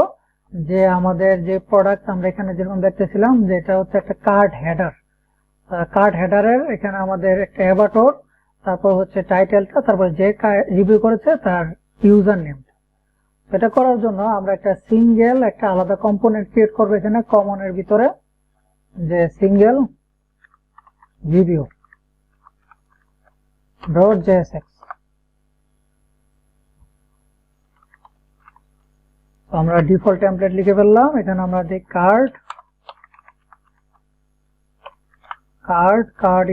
Speaker 1: যে আমাদের যে প্রোডাক্ট আমরা এখানে যেরকম দেখতেছিলাম যে এটা হচ্ছে একটা কার্ড হেডারের এখানে আমাদের একটা অ্যাভাটার তারপর হচ্ছে টাইটেলটা তারপর যে রিভিউ করেছে তার ইউজার নেম এটা করার জন্য আমরা একটা আলাদা কম্পোনেন্ট ক্রিয়েট করব এখানে কমনের ভিতরে যে সিঙ্গেল রিভিউ ডট জেএসএক্স। আমরা ডিফল্ট টেমপ্লেট লিখে ফেললাম। এখানে আমরা দিই কার্ড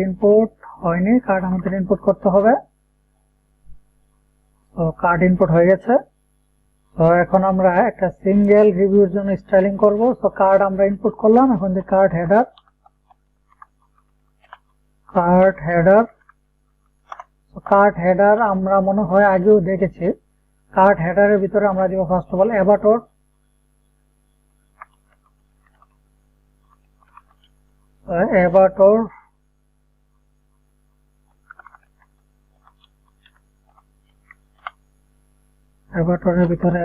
Speaker 1: ইনপুট হয়নি, কার্ড আমাদের ইনপুট করতে হবে। তো কার্ড ইনপুট হয়ে গেছে। তো এখন আমরা একটা সিঙ্গেল রিভিউর জন্য স্টাইলিং করব। তো কার্ড আমরা ইনপুট করলাম। এখন যে কার্ড হেডার আমরা মনে হয় আগেও দেখেছি। কার্ড হেডারের ভিতরে আমরা দিব ফার্স্ট অফ অল অ্যাভাটার। অ্যাভাটারের ভিতরে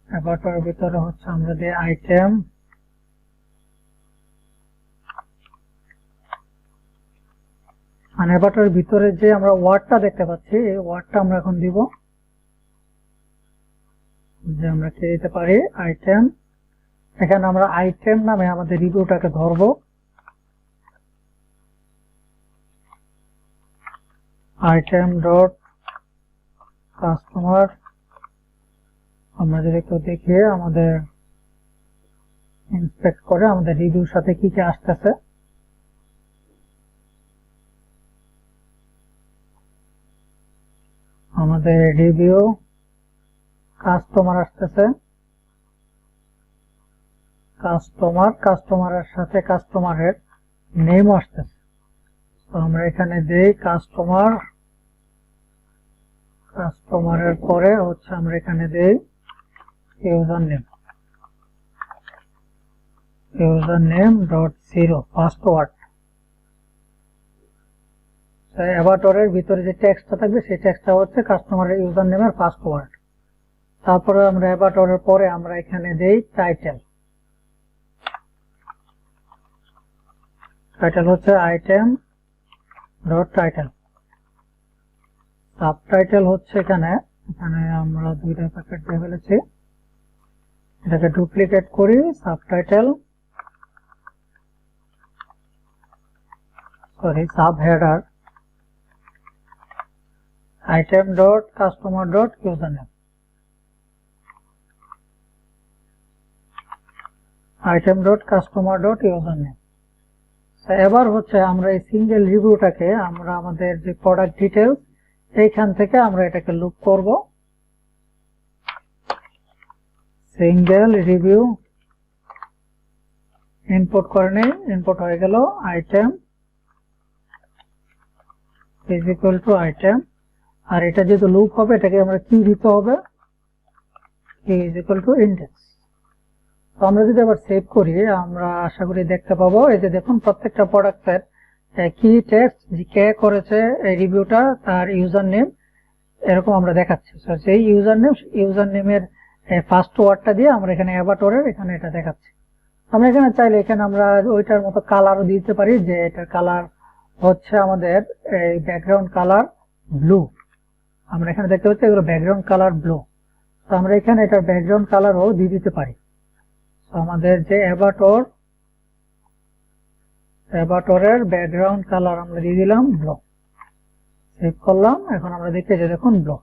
Speaker 1: অ্যাভাটারের ভিতরে হচ্ছে আমরা দিই আইটেম। মানে অ্যাভাটারের ভিতরে যে আমরা ওয়ার্ডটা দেখতে পাচ্ছি, এই ওয়ার্ডটা আমরা এখন দিব। যে আমরা কে দিতে পারি আইটেম। এখানে আমরা আইটেম নামে আমাদের রিভিউটাকে ধরবো। Item dot customer. আমরা যদি একটু দেখি আমাদের ইন্সপেক্ট করে আমাদের রিভিউর সাথে কি কি আসতেছে। আমাদের রিভিউ কাস্টমার আসতেছে, কাস্টমারের সাথে কাস্টমারের নেম আসতেছে। তো আমরা এখানে দেই কাস্টমারের পরে হচ্ছে আমরা এখানে দেই user name dot zero first word. অ্যাভাটারের ভিতরে যে টেক্সটটা থাকবে সেই টেক্সটটা হচ্ছে কাস্টমারের ইউজার নেমের ফার্স্ট ওয়ার্ড। তারপরে আমরা অ্যাভাটারের পরে আমরা এখানে দেই টাইটেল হচ্ছে আইটেম ডট টাইটেল। সাবটাইটেল হচ্ছে এখানে আমরা দুইটা প্যাকেট দিয়ে ফেলেছি, এটাকে ডুপ্লিকেট করি। Subtitle sub header item dot customer dot user name. এবার হচ্ছে আমরা এই সিঙ্গেল রিভিউটাকে আমরা আমাদের যে প্রোডাক্ট ডিটেলস এইখান থেকে আমরা এটাকে লুপ করব। সিঙ্গেল রিভিউ ইনপুট করে নেই, ইনপুট হয়ে গেল item is equal to item. আর এটা যেহেতু লুপ হবে এটাকে আমরা কি দিতে হবে, কি ইজ ইকুয়াল টু ইন্ডেক্স। তো আমরা যদি আবার সেভ করি আমরা আশা করি দেখতে পাবো এই যে দেখুন প্রত্যেকটা প্রোডাক্টের কি টেক্সট যে কে করেছে এই রিভিউটা তার ইউজার নেম এরকম আমরা দেখাচ্ছি। সেই ইউজার নেমের ফার্স্ট ওয়ার্ডটা দিয়ে আমরা এখানে অ্যাভাটারের এখানে এটা দেখাচ্ছি। আমরা এখানে চাইলে এখানে আমরা ওইটার মতো কালারও দিতে পারি, যে এটার কালার হচ্ছে আমাদের এই ব্যাকগ্রাউন্ড কালার ব্লু। আমরা এখানে দেখতে পাচ্ছি এগুলো ব্যাকগ্রাউন্ড কালার ব্লু। তো আমরা এখানে এটার ব্যাকগ্রাউন্ড কালারও দিয়ে দিতে পারি। আমাদের যে অ্যাভাটারের ব্যাকগ্রাউন্ড কালার আমরা দিয়ে দিলাম ব্লু, সেভ করলাম। এখন আমরা দেখতে যে দেখুন ব্লু।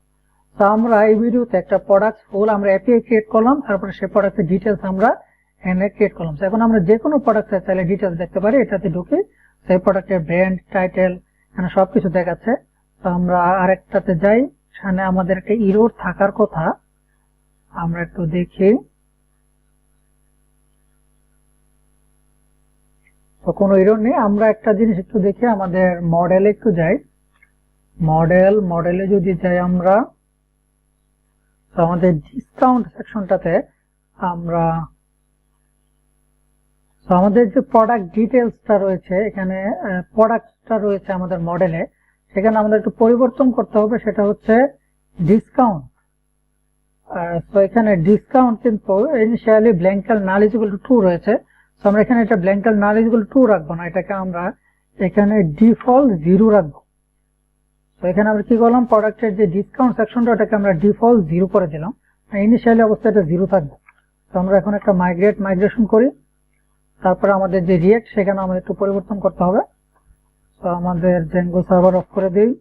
Speaker 1: তো আমরা এই ভিডিওতে একটা প্রোডাক্ট ফুল আমরা এপিআই ক্রিয়েট করলাম, তারপরে সেই প্রোডাক্টের ডিটেলস আমরা এনে ক্রিয়েট করলাম। এখন আমরা যে কোনো প্রোডাক্টের চাইলে ডিটেলস দেখতে পারি, এটাতে ঢুকে সেই প্রোডাক্টের ব্র্যান্ড টাইটেল এখানে সবকিছু দেখাচ্ছে। তো আমরা আরেকটাতে যাই, এখানে আমাদের একটা ইরোর থাকার কথা, আমরা একটু দেখি। তো কোনো এরর নেই। আমরা একটা জিনিস একটু দেখি, আমাদের মডেলে একটু যাই। মডেলে যদি যাই আমরা, তো আমাদের ডিসকাউন্ট সেকশনটাতে আমরা আমাদের যে প্রোডাক্ট ডিটেলসটা রয়েছে এখানে প্রোডাক্টটা রয়েছে আমাদের মডেলে, সেখানে আমাদের একটু পরিবর্তন করতে হবে। সেটা হচ্ছে ডিসকাউন্ট। তো এখানে ডিসকাউন্ট কিন্তু ইনিশিয়ালি ব্ল্যাঙ্কেল নাল ইজ ইকুয়াল টু 2 রয়েছে। তো আমরা এখানে এটা ব্ল্যাঙ্কেল নাল ইজ ইকুয়াল টু 2 রাখবো না, এটাকে আমরা এখানে ডিফল্ট 0 রাখবো। তো এখানে আমরা কি করলাম, প্রোডাক্টের যে ডিসকাউন্ট সেকশনটা ওটাকে আমরা ডিফল্ট 0 করে দিলাম, ইনিশিয়ালি অবস্থায় এটা 0 থাকবে। তো আমরা এখন একটা মাইগ্রেশন করি। তারপরে আমাদের যে রিয়েক্ট সেখানে আমাদের একটু পরিবর্তন করতে হবে। তো আমাদের Django সার্ভার অফ করে দিই,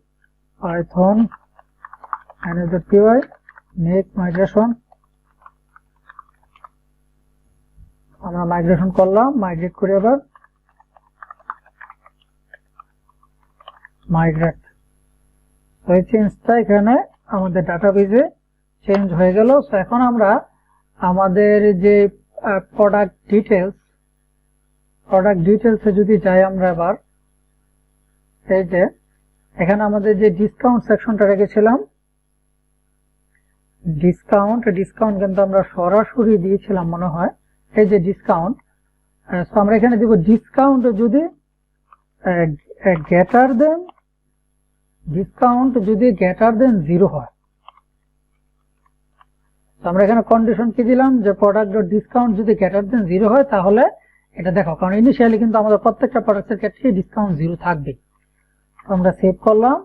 Speaker 1: পাইথন manage.py মেক মাইগ্রেশন, আমরা মাইগ্রেশন করলাম, মাইগ্রেট করি আবার মাইগ্রেট। তো এই চেঞ্জটা এখানে আমাদের ডাটাবেজে চেঞ্জ হয়ে গেল। তো এখন আমরা আমাদের যে প্রোডাক্ট ডিটেলসে যদি যাই আমরা এবার, এই যে এখানে আমাদের যে ডিসকাউন্ট সেকশনটা রেখেছিলাম, ডিসকাউন্ট কিন্তু আমরা সরাসরি দিয়েছিলাম মনে হয়, এই যে ডিসকাউন্ট। তো আমরা এখানে দিব ডিসকাউন্ট যদি গ্রেটার দেন 0 হয়। তো আমরা এখানে কন্ডিশন কি দিলাম, যে প্রোডাক্ট ডিসকাউন্ট যদি গ্রেটার দেন 0 হয় তাহলে এটা দেখো, কারণ ইনিশিয়ালি কিন্তু আমাদের প্রত্যেকটা প্রোডাক্টের ক্ষেত্রে ডিসকাউন্ট 0 থাকবে। তো আমরা সেভ করলাম।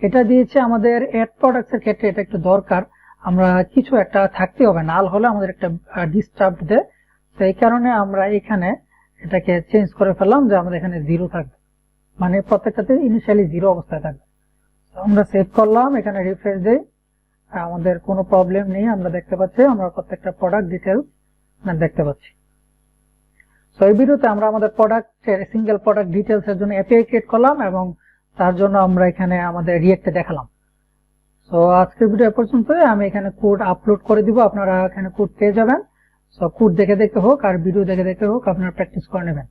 Speaker 1: এটা দিয়েছে আমাদের এড প্রোডাক্টসের ক্ষেত্রে, এটা একটু দরকার, আমরা কিছু একটা থাকতে হবে, নাল হলে আমাদের একটা ডিস্টার্ব দেয়। তো এই কারণে আমরা এখানে এটাকে চেঞ্জ করে ফেললাম যে আমাদের এখানে 0 থাকবে, মানে প্রত্যেকটাতে ইনিশিয়ালি 0 অবস্থায় থাকবে। তো আমরা সেভ করলাম, এখানে রিফ্রেশ দেই, আমাদের কোনো প্রবলেম নেই, আমরা দেখতে পাচ্ছি আমরা প্রত্যেকটা প্রোডাক্ট ডিটেলস দেখতে পাচ্ছি। সো এই ভিডিওতে আমরা আমাদের প্রোডাক্টের সিঙ্গেল প্রোডাক্ট ডিটেলস এর জন্য এপিআই ক্রিয়েট করলাম এবং তার জন্য আমরা এখানে আমাদের রিয়েক্টে দেখালাম। সো আজকের ভিডিও এ পর্যন্তই। আমি এখানে কোড আপলোড করে দিব, আপনারা এখানে কোড পেয়ে যাবেন। সো কোড দেখে দেখে হোক আর ভিডিও দেখে দেখে হোক আপনারা প্র্যাকটিস করে নেবেন।